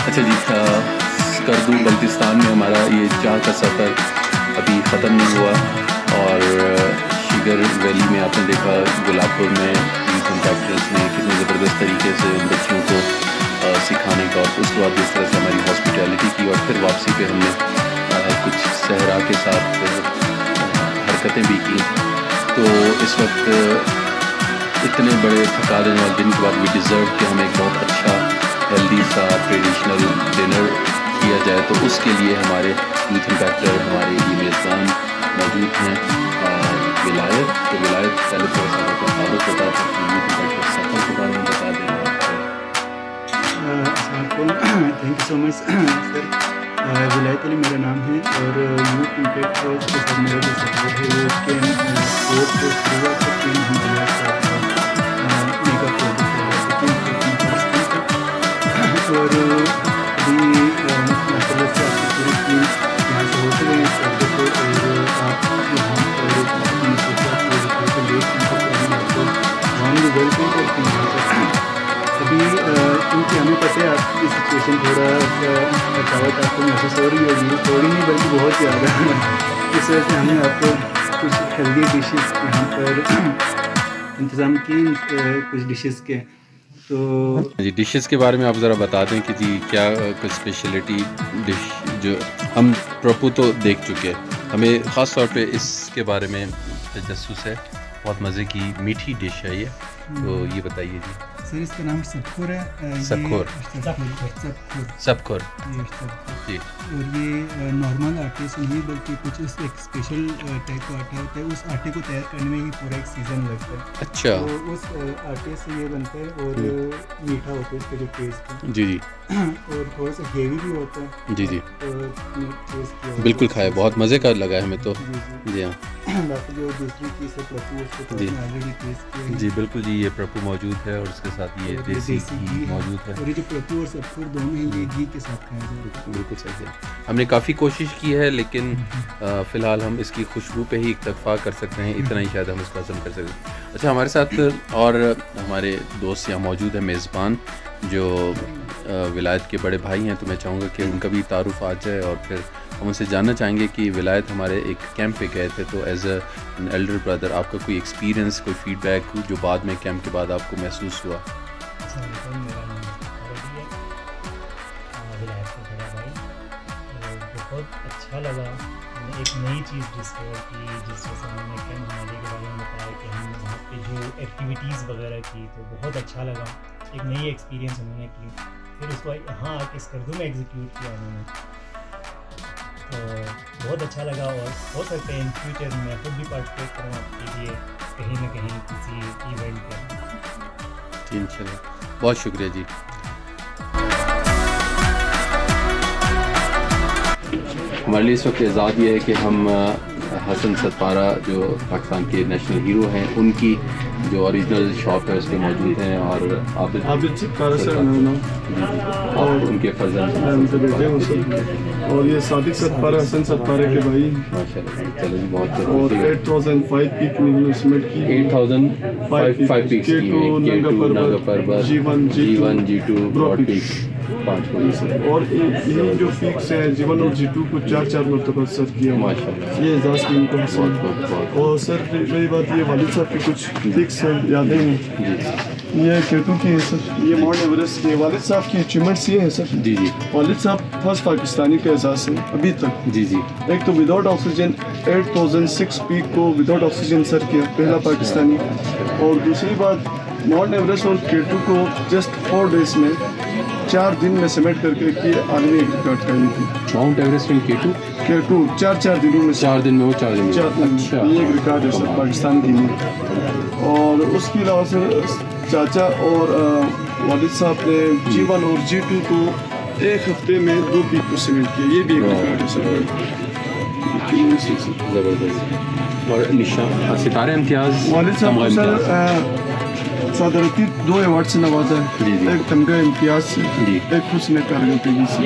अच्छा जी, स्कर्दू बल्तिस्तान में हमारा ये चाह का सफ़र अभी ख़त्म नहीं हुआ। और शिगर वैली में आपने देखा गुलाबपुर में यूथ इम्पैक्टर्स ने कितने ज़बरदस्त तरीके से उन बच्चों को सिखाने का, और उसके बाद जिस तरह से हमारी हॉस्पिटैलिटी की। और फिर वापसी पे हमने कुछ सहरा के साथ हरकतें भी की। तो इस वक्त इतने बड़े थका देने वाले दिन के बाद वी डिज़र्व कि हमें एक बहुत अच्छा हेल्दी सा ट्रेडिशनल डिनर किया जाए। तो उसके लिए हमारे यूथ इम्पैक्टर, हमारे ये मेज़बान मौजूद हैं विलायत। तो विलायत पहले थोड़ा सा आपको ताल्लुक़ बता सकते हैं यूथ इम्पैक्टर सफ़र के बारे में बता दें। Thank you so much sir. विलायत अली मेरा नाम है और यूथ इम्पैक्टर्स के साथ मेरा जो सफ़र है वो केम और अभी माशाल्लाह से आपकी पूरी टीम यहाँ से होते हुए स्कर्दू को, और आप यहाँ पर अपनी सोचा आपको वार्मली वेलकम करते हैं यहाँ पर। अभी क्योंकि हमें पता है आपकी सिचुएशन थोड़ा सा थकावट आपको महसूस हो रही होगी, थोड़ी नहीं बल्कि बहुत ज़्यादा। इस वजह से हमने आपको कुछ हेल्दी डिशेस यहाँ पर इंतज़ाम की, कुछ डिशेस के। तो जी डिशेस के बारे में आप ज़रा बता दें कि जी क्या कुछ स्पेशलिटी डिश जो हम प्रॉपर तो देख चुके हैं, हमें ख़ास तौर पे इसके बारे में तजस्सुस है। बहुत मज़े की मीठी डिश है ये, तो ये बताइए जी। सर इसका नाम सतखुर है। सतखुर। सबखुर ये सतखुर। जी। और ये नॉर्मल आटे से नहीं बल्कि कुछ इस एक स्पेशल टाइप का आटा होता है, उस आटे को तैयार करने में ही पूरा एक सीज़न लगता है। अच्छा। तो उस आटे से ये बनता है और मीठा होता है इसका जो टेस्ट है। जी जी। और थोड़ा सा हेवी भी होता है। जी जी। तो टेस्ट किया बिल्कुल खाया, बहुत मज़े का लगा है हमें तो। जी जी हाँ बाकी जो दूसरी चीज़ है प्रपू, उसको तो जी। आपने ऑलरेडी टेस्ट किया है। जी बिल्कुल जी। ये प्रपू मौजूद है और उसके साथ ये और ये देसी घी घी मौजूद है। और ये जो प्रपू और सतखुर दोनों ही ये घी के साथ खाया जाता है। बिल्कुल सही है। हमने काफ़ी कोशिश की है लेकिन फ़िलहाल हम इसकी खुशबू पे ही इक्तफा कर सकते हैं, इतना ही शायद हम इसको हज़म कर सकते हैं। अच्छा, हमारे साथ और हमारे दोस्त यहाँ मौजूद है मेज़बान जो विलायत के बड़े भाई हैं, तो मैं चाहूँगा कि उनका भी तारुफ आ जाए और फिर हम उनसे जानना चाहेंगे कि विलायत हमारे एक कैंप पे गए थे, तो एज एन एल्डर ब्रदर आपका कोई एक्सपीरियंस, कोई फीडबैक जो बाद में कैंप के बाद आपको महसूस हुआ? मेरा नाम है, विलायत का बड़ा भाई। बहुत अच्छा लगा, हमने एक नई चीज़ डिस्कवर की जिस वजह से हमने कैंप मनाली के बारे में बताया कि हम वहाँ पे जो एक्टिविटीज़ वगैरह की तो बहुत अच्छा लगा, एक नई एक्सपीरियंस उन्होंने की। फिर उसको यहाँ आके स्कर्दू में एग्जीक्यूट किया उन्होंने, तो बहुत अच्छा लगा। और हो सकता है इन फ्यूचर मैं खुद भी पार्टिसिपेट करूँ आपके लिए कहीं ना कहीं किसी इवेंट पे। जी इंशाल्लाह, बहुत शुक्रिया जी। हमारे लिए इस वक्त एजाज़ ये है कि हम हसन सतपारा जो पाकिस्तान के नेशनल हीरो हैं उनकी जो ओरिजिनल शॉप है उस पर मौजूद हैं और आबिद सतपारा सर और उनके फर्जंद उनके बेटे हैं सर, और ये सादिक सतपारा हसन सतपारा के भाई। माशाल्लाह, चलो जी बहुत और 8005 पीक इन्वेस्टमेंट की 8005 पीक्स की नंगा पर्वत G1 G2 ब्रॉड पीक 5 और यही जो पीक्स हैं G1 और G2 को 4 मरतबा सर किया माशाल्लाह, ये एजाज़ भी उनको हासिल। और सर रही बात ये वालिद साहब की कुछ पिक्स हैं, यादें हैं, ये केटू की है सर, ये माउंट एवरेस्ट के वालिद साहब की अचीवमेंट्स ये हैं सर। जी जी। वालिद साहब फर्स्ट पाकिस्तानी का एहसास है अभी तक। जी जी। एक तो विदाउट ऑक्सीजन 8006 पीक को विदाउट ऑक्सीजन सर किया, पहला पाकिस्तानी। और दूसरी बात माउंट एवरेस्ट और केटू को जस्ट 4 डेज में 4 दिन में समेट करके कि आर्मी एक रिकॉर्ड कराई थी। माउंट एवरेस्ट में केटू 4 दिनों में 4 दिन में वो 4 दिन अच्छा, ये एक रिकॉर्ड है सर पाकिस्तान की में। और उसके अलावा सर चाचा और वालिद साहब ने G1 और G2 को एक हफ्ते में 2 पीक को समेट किया, ये भी एक रिकॉर्ड है सर। ज़बरदस्त। और निशान सितारे इम्तियाज़ वालिद साहब को सर सदरती 2 अवार्ड से नवाजा है, एक तमगा इम्तियाज से, एक हुस्न कारकर्दगी से,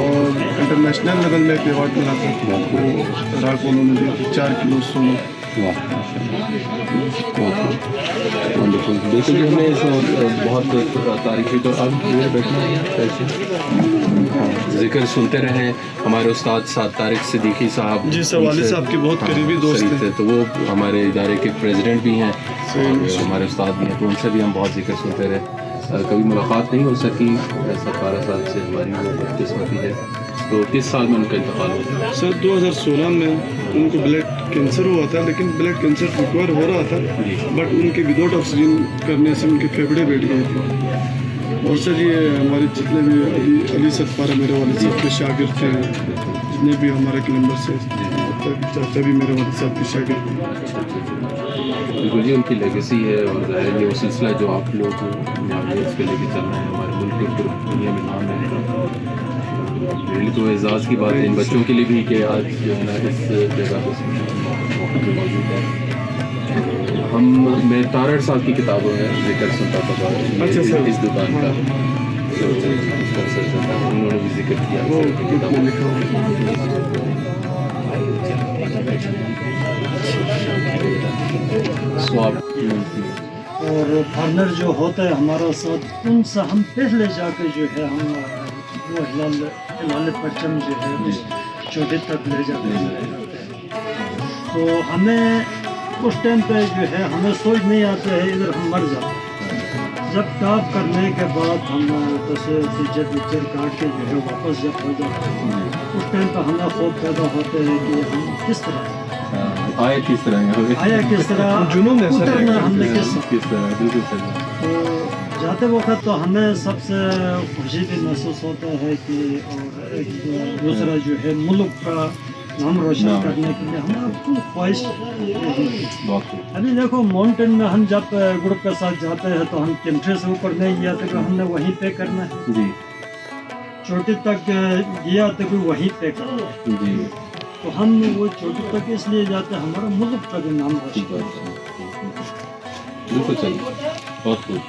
और इंटरनेशनल लेवल में एक अवार्ड मिला था वो राग उन्होंने दिया 4 किलो सोना। वंडरफुल। बिल्कुल जी, हमें इस बहुत तारीफी तो अब जिक्र सुनते रहे हमारे उस्ताद साद तारिक सिद्दीकी साहब। जी सर, वालिद साहब के बहुत करीबी दोस्त थे, तो वो हमारे इदारे के प्रेसिडेंट भी हैं और हमारे उस्ताद भी हैं, तो उनसे भी हम बहुत जिक्र सुनते रहे। कभी मुलाकात नहीं हो सकी सतपारा साहब से, हमारी वो बदकिस्मती है। तो किस साल में उनका इंतकाल हुआ? सर 2016 में उनको ब्लड कैंसर हुआ था, लेकिन ब्लड कैंसर रिकवर हो रहा था, बट उनके विदाउट ऑक्सीजन करने से उनके फेफड़े बैठ गए थे। और सर ये हमारे जितने भी अली सतपारा मेरे वालिद साहब के शागिर्द थे, जितने भी हमारे क्लम्बर से, चाचा भी मेरे वालिद साहब के शागिर्द थे। बिल्कुल जी, उनकी लेगेसी है और ज़ाहिर है वो सिलसिला जो आप लोग इसके लेके चलना है, हमारे मुल्क के पूरी दुनिया में नाम है। रियली तो एजाज़ की बात है इन बच्चों के लिए भी कि आज जो है ना इस जगह पर मौजूद है। मैं तारड़ साहब की किताबों में जिक्र सुनता था इस दुकान का, उन्होंने भी जिक्र किया और फार्मर जो होता है हमारा साथ, उनसे हम पहले जाकर जो है हम वो हिलाल परचम जो है उस चोटी तक ले जाते हैं। तो हमें उस टाइम पे जो है हमें सोच नहीं आता है इधर हम मर जाते हैं। जब टॉप करने के बाद हम जब पिक्चर काट के जो है वापस जब हो जाते हैं उस टाइम पर हमें खौफ पैदा होता है कि हम किस तरह आया किस तरह जुनून है सर, हमने किस तरह बिल्कुल सही। तो जाते वक्त तो हमें सबसे खुशी भी महसूस होता है कि और एक दूसरा जो है मुल्क का नाम रोशन करने के लिए हमारा फुल ख्वाहिश अभी देखो माउंटेन में हम जब ग्रुप के साथ जाते हैं तो हम कैंट्री से ऊपर नहीं गया तो हमने वहीं पे करना है जी, चोटी तक गया तो भी वहीं पे करना है जी, तो हम वो चोटी तक इसलिए जाते हैं हमारा मुल्क का भी नाम रोशन करना बिल्कुल सही, बहुत खूब।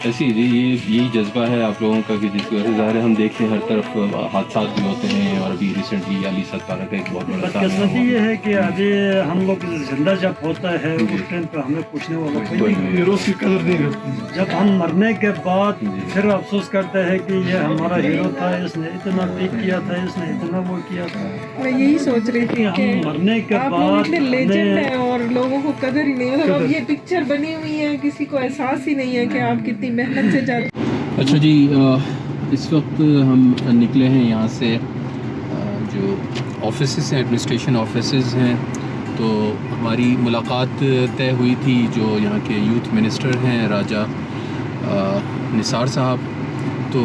ऐसी यही जज्बा है आप लोगों का कि जिसकी वजह से ज़ाहिर है हम देखते हैं हर तरफ हादसा भी होते हैं और अभी रिसेंटली अली सतपारा का एक बहुत बड़ा बदकिस्मती ये है कि अभी हम लोग जिंदा जब होता है उस टाइम पे हमें पूछने वाला कोई नहीं, हीरोज की कदर नहीं करते। जब हम मरने के बाद फिर अफसोस करते हैं कि ये हमारा हीरो था, इसने इतना पीक किया था, इसने इतना वो किया था। मैं यही सोच रही थी कि हम मरने के आप लोग बाद इतने लेजेंड हैं और लोगों को कदर ही नहीं, मतलब अब ये पिक्चर बनी हुई है, किसी को एहसास ही नहीं है कि आप कितनी मेहनत से जाते। अच्छा जी, इस वक्त हम निकले हैं यहाँ से, जो ऑफिसेस हैं, एडमिनिस्ट्रेशन ऑफिसेस हैं, तो हमारी मुलाकात तय हुई थी जो यहाँ के यूथ मिनिस्टर हैं राजा निसार साहब, तो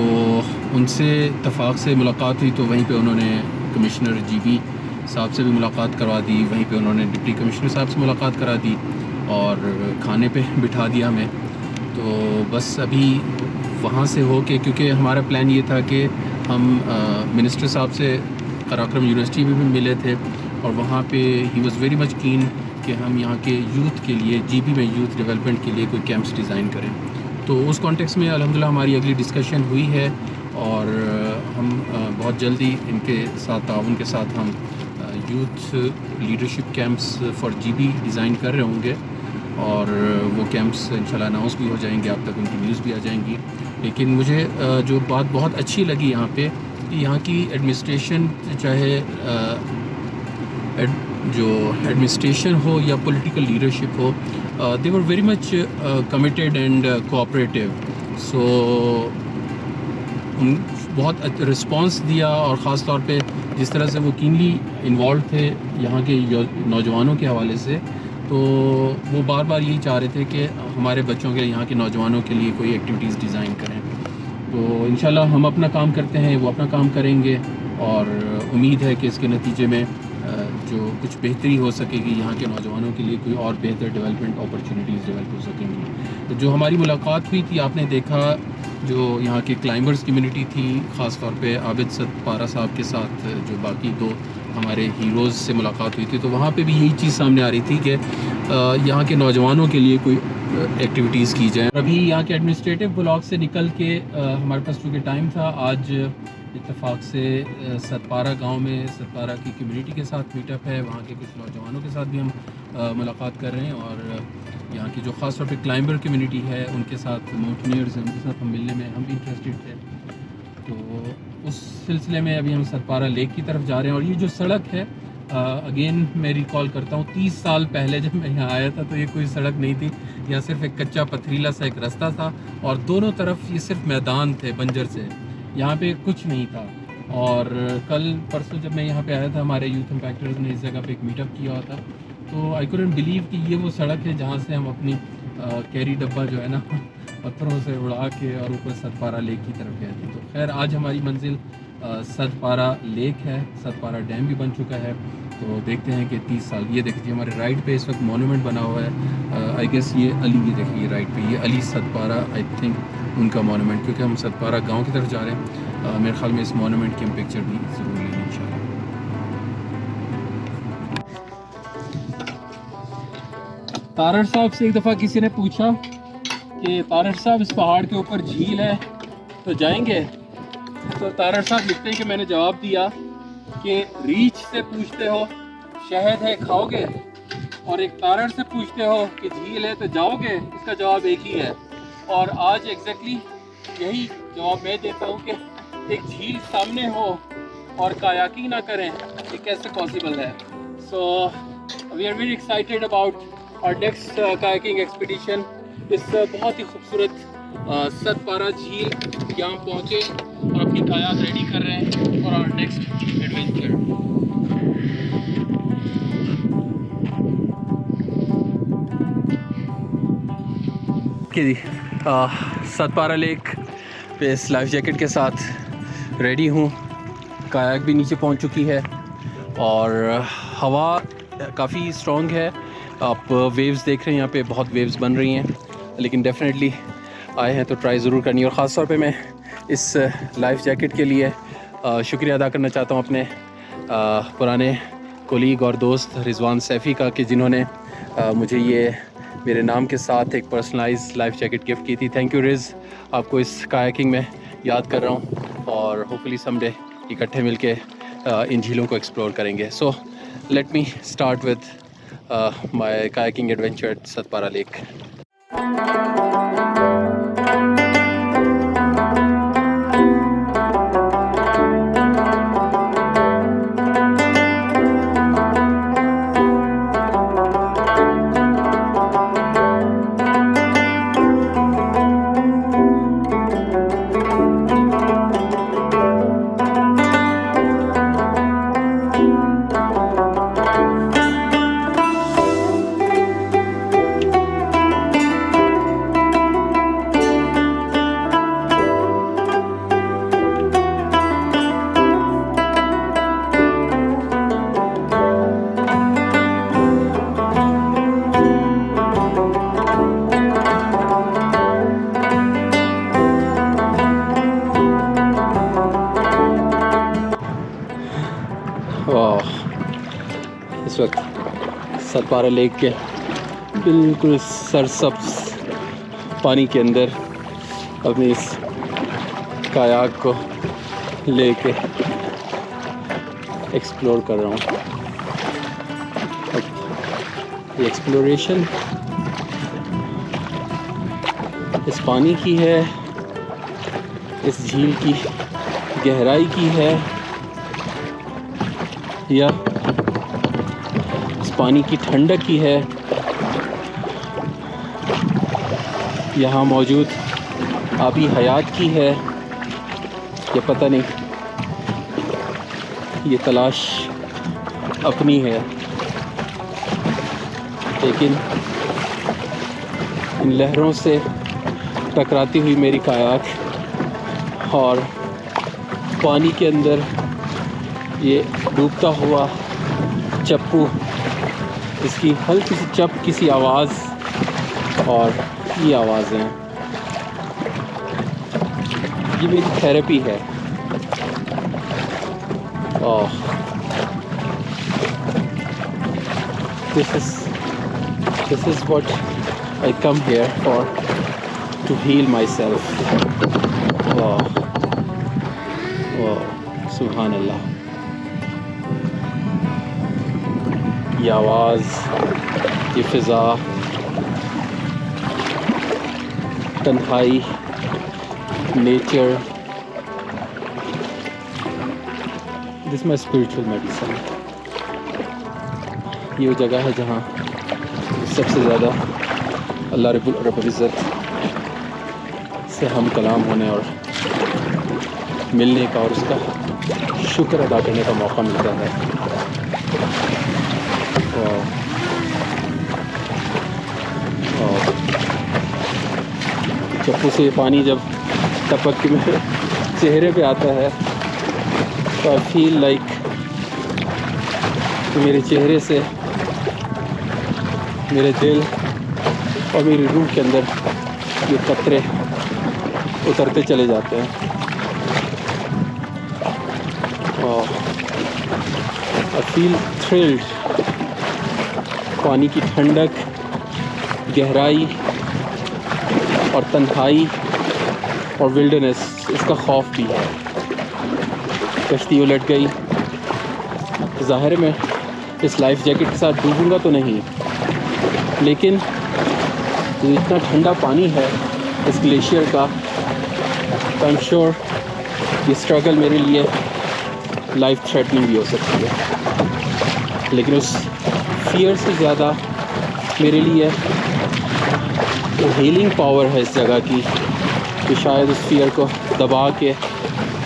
उनसे इत्तफाक से मुलाकात हुई। तो वहीं पे उन्होंने कमिश्नर जीबी साहब से भी मुलाकात करवा दी, वहीं पे उन्होंने डिप्टी कमिश्नर साहब से मुलाकात करा दी और खाने पे बिठा दिया हमें। तो बस अभी वहाँ से हो के, क्योंकि हमारा प्लान ये था कि हम मिनिस्टर साहब से कराक्रम यूनिवर्सिटी में भी मिले थे और वहाँ पे ही वाज़ वेरी मच कीन कि हम यहाँ के यूथ के लिए जीबी में यूथ डेवलपमेंट के लिए कोई कैंप्स डिज़ाइन करें। तो उस कॉन्टेक्स्ट में अल्हम्दुलिल्लाह हमारी अगली डिस्कशन हुई है और हम बहुत जल्दी इनके साथ ताउन के साथ हम youth leadership camps for GB design कर रहे होंगे और वो कैंप्स इंशाल्लाह अनाउंस भी हो जाएंगे, आप तक उनकी न्यूज़ भी आ जाएंगी। लेकिन मुझे जो बात बहुत अच्छी लगी यहाँ पे कि यहाँ की एडमिनिस्ट्रेशन, चाहे जो एडमिनिस्ट्रेशन हो या पॉलिटिकल लीडरशिप हो, they were very much committed and cooperative. So बहुत रिस्पांस दिया और ख़ास तौर पे जिस तरह से वो कीनली इन्वॉल्व थे यहाँ के नौजवानों के हवाले से, तो वो बार बार यही चाह रहे थे कि हमारे बच्चों के, यहाँ के नौजवानों के लिए कोई एक्टिविटीज़ डिज़ाइन करें। तो इंशाल्लाह हम अपना काम करते हैं, वो अपना काम करेंगे और उम्मीद है कि इसके नतीजे में जो कुछ बेहतरी हो सकेगी, यहाँ के नौजवानों के लिए कोई और बेहतर डेवलपमेंट अपॉर्चुनिटीज़ डेवलप हो सकेंगी। तो जो हमारी मुलाकात हुई थी, आपने देखा जो यहाँ के क्लाइंबर्स कम्युनिटी थी, ख़ास तौर पे आबिद सतपारा साहब के साथ जो बाकी दो हमारे हीरोज़ से मुलाकात हुई थी, तो वहाँ पे भी यही चीज़ सामने आ रही थी कि यहाँ के नौजवानों के लिए कोई एक्टिविटीज़ की जाए। अभी यहाँ के एडमिनिस्ट्रेटिव ब्लॉक से निकल के हमारे पास चूँकि टाइम था, आज इत्तेफाक से सतपारा गांव में सतपारा की कम्युनिटी के साथ मीटअप है, वहाँ के कुछ नौजवानों के साथ भी हम मुलाकात कर रहे हैं और यहाँ की जो ख़ास तौर पे क्लाइंबर कम्युनिटी है उनके साथ, माउंटेनियर्स हैं, उनके साथ हम मिलने में हम भी इंटरेस्टेड थे। तो उस सिलसिले में अभी हम सतपारा लेक की तरफ जा रहे हैं और ये जो सड़क है, अगेन मैं रिकॉल करता हूँ 30 साल पहले जब मैं यहाँ आया था तो ये कोई सड़क नहीं थी, यहाँ सिर्फ एक कच्चा पथरीला सा एक रास्ता था और दोनों तरफ ये सिर्फ मैदान थे बंजर से, यहाँ पे कुछ नहीं था। और कल परसों जब मैं यहाँ पे आया था, हमारे यूथ इम्पैक्टर्स ने इस जगह पे एक मीटअप किया हुआ था, तो आई कुडंट बिलीव कि ये वो सड़क है जहाँ से हम अपनी कैरी डब्बा जो है ना पत्थरों से उड़ा के और ऊपर सतपारा लेक की तरफ गए थे। तो खैर आज हमारी मंजिल सतपारा लेक है, सतपारा डैम भी बन चुका है। तो देखते हैं कि 30 साल, ये देखिए हमारे राइट पे इस वक्त मोनूमेंट बना हुआ है, आई गेस ये अली, ये देखिए राइट पे ये अली सतपारा, आई थिंक उनका मोनूमेंट, क्योंकि हम सतपारा गांव की तरफ जा रहे हैं। मेरे ख्याल में इस मोनूमेंट की हम पिक्चर भी ज़रूर लेंगे इंशाल्लाह। तारड़ साहब से एक दफ़ा किसी ने पूछा कि तारड़ साहब इस पहाड़ के ऊपर झील है तो जाएंगे, तो तारड़ साहब लिखते हैं कि मैंने जवाब दिया कि रीछ से पूछते हो शहद है खाओगे, और एक तारड़ से पूछते हो कि झील है तो जाओगे, इसका जवाब एक ही है। और आज एग्जैक्टली यही जवाब मैं देता हूँ कि एक झील सामने हो और कायाकिंग ना करें, ये कैसे पॉसिबल है। So we are very excited about our next kayaking expedition. इस बहुत ही खूबसूरत सतपारा झील यहाँ पहुँचे और अपनी कायाक रेडी कर रहे हैं और आवर नेक्स्ट एडवेंचर। जी सतपारा लेक पे इस लाइफ जैकेट के साथ रेडी हूँ। कायाक भी नीचे पहुँच चुकी है और हवा काफ़ी स्ट्रॉन्ग है। आप वेव्स देख रहे हैं, यहाँ पे बहुत वेव्स बन रही हैं, लेकिन डेफिनेटली आए हैं तो ट्राई ज़रूर करनी है। और ख़ास तौर पे मैं इस लाइफ जैकेट के लिए शुक्रिया अदा करना चाहता हूँ अपने पुराने कोलीग और दोस्त रिजवान सैफ़ी का, कि जिन्होंने मुझे ये मेरे नाम के साथ एक पर्सनलाइज लाइफ जैकेट गिफ्ट की थी। थैंक यू रिज़, आपको इस कायाकिंग में याद कर रहा हूँ और होपफुली समडे इकट्ठे मिलके इन झीलों को एक्सप्लोर करेंगे। So let me start with my kayaking adventure at Satpara lake. इस वक्त सतपारा लेक के बिल्कुल सरसब्ज पानी के अंदर अपनी इस कायाक को लेके एक्सप्लोर कर रहा हूँ। ये एक्सप्लोरेशन इस पानी की है, इस झील की गहराई की है, या इस पानी की ठंडक की है, यहाँ मौजूद आबी हयात की है, ये पता नहीं। ये तलाश अपनी है, लेकिन इन लहरों से टकराती हुई मेरी कायाक और पानी के अंदर ये डूबता हुआ चप्पू, इसकी हल्की सी चप सी आवाज़ और ये आवाज़ें, ये मेरी थेरेपी है। ओह, this is what I come here for, to heal myself. Wow, wow, Subhanallah. ये आवाज़, ये फ़िज़ा, तन्हाई, nature, this my spiritual medicine. ये वो जगह है जहाँ सबसे ज़्यादा अल्लाह रब्बुल इज़्ज़त से हम कलाम होने और मिलने का और उसका शुक्र अदा करने का मौका मिलता है। चप्पू से पानी जब टपक के मेरे चेहरे पे आता है तो आई फील लाइक मेरे चेहरे से मेरे दिल और मेरी रूह के अंदर ये कतरे उतरते चले जाते हैं। I feel thrilled. पानी की ठंडक, गहराई और तन्हाई और विल्डरनेस, इसका खौफ भी है। कश्ती उलट गई, ज़ाहिर में इस लाइफ जैकेट के साथ डूबूंगा तो नहीं, लेकिन जो इतना ठंडा पानी है इस ग्लेशियर का, आई एम श्योर ये स्ट्रगल मेरे लिए लाइफ थ्रेटनिंग भी हो सकती है। लेकिन उस फियर से ज़्यादा मेरे लिए वो हीलिंग पावर है इस जगह की, कि शायद उस फियर को दबा के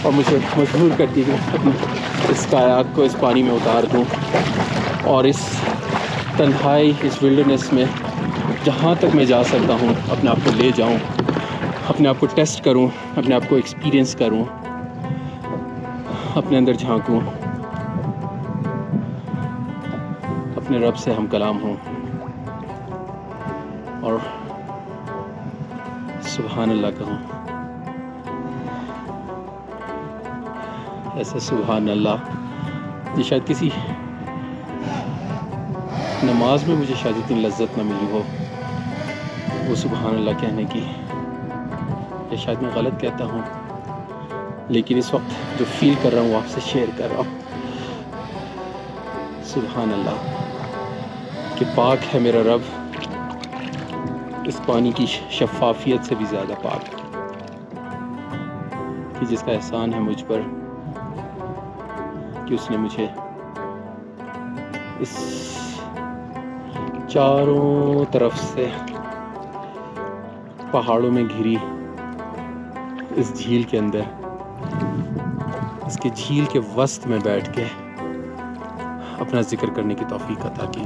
और मुझे मजबूर करती है अपनी इस कायाक को इस पानी में उतार दूँ और इस तन्हाई, इस विल्डरनेस में जहाँ तक मैं जा सकता हूँ अपने आप को ले जाऊँ अपने आप को टेस्ट करूं, अपने आप को एक्सपीरियंस करूं, अपने अंदर झांकूं, अपने रब से हम कलाम हूं और सुभान अल्लाह कहूं। ऐसा सुभान अल्लाह ये शायद किसी नमाज में मुझे शायद इतनी लज्जत ना मिली हो वो सुभान अल्लाह कहने की, या शायद मैं गलत कहता हूँ, लेकिन इस वक्त जो फील कर रहा हूँ वो आपसे शेयर कर रहा हूँ। सुभान अल्लाह कि पाक है मेरा रब, इस पानी की शफाफियत से भी ज़्यादा पाक, कि जिसका एहसान है मुझ पर कि उसने मुझे इस चारों तरफ से पहाड़ों में घिरी इस झील के अंदर, इसके झील के वस्त में बैठ के अपना जिक्र करने की तौफीक अता की।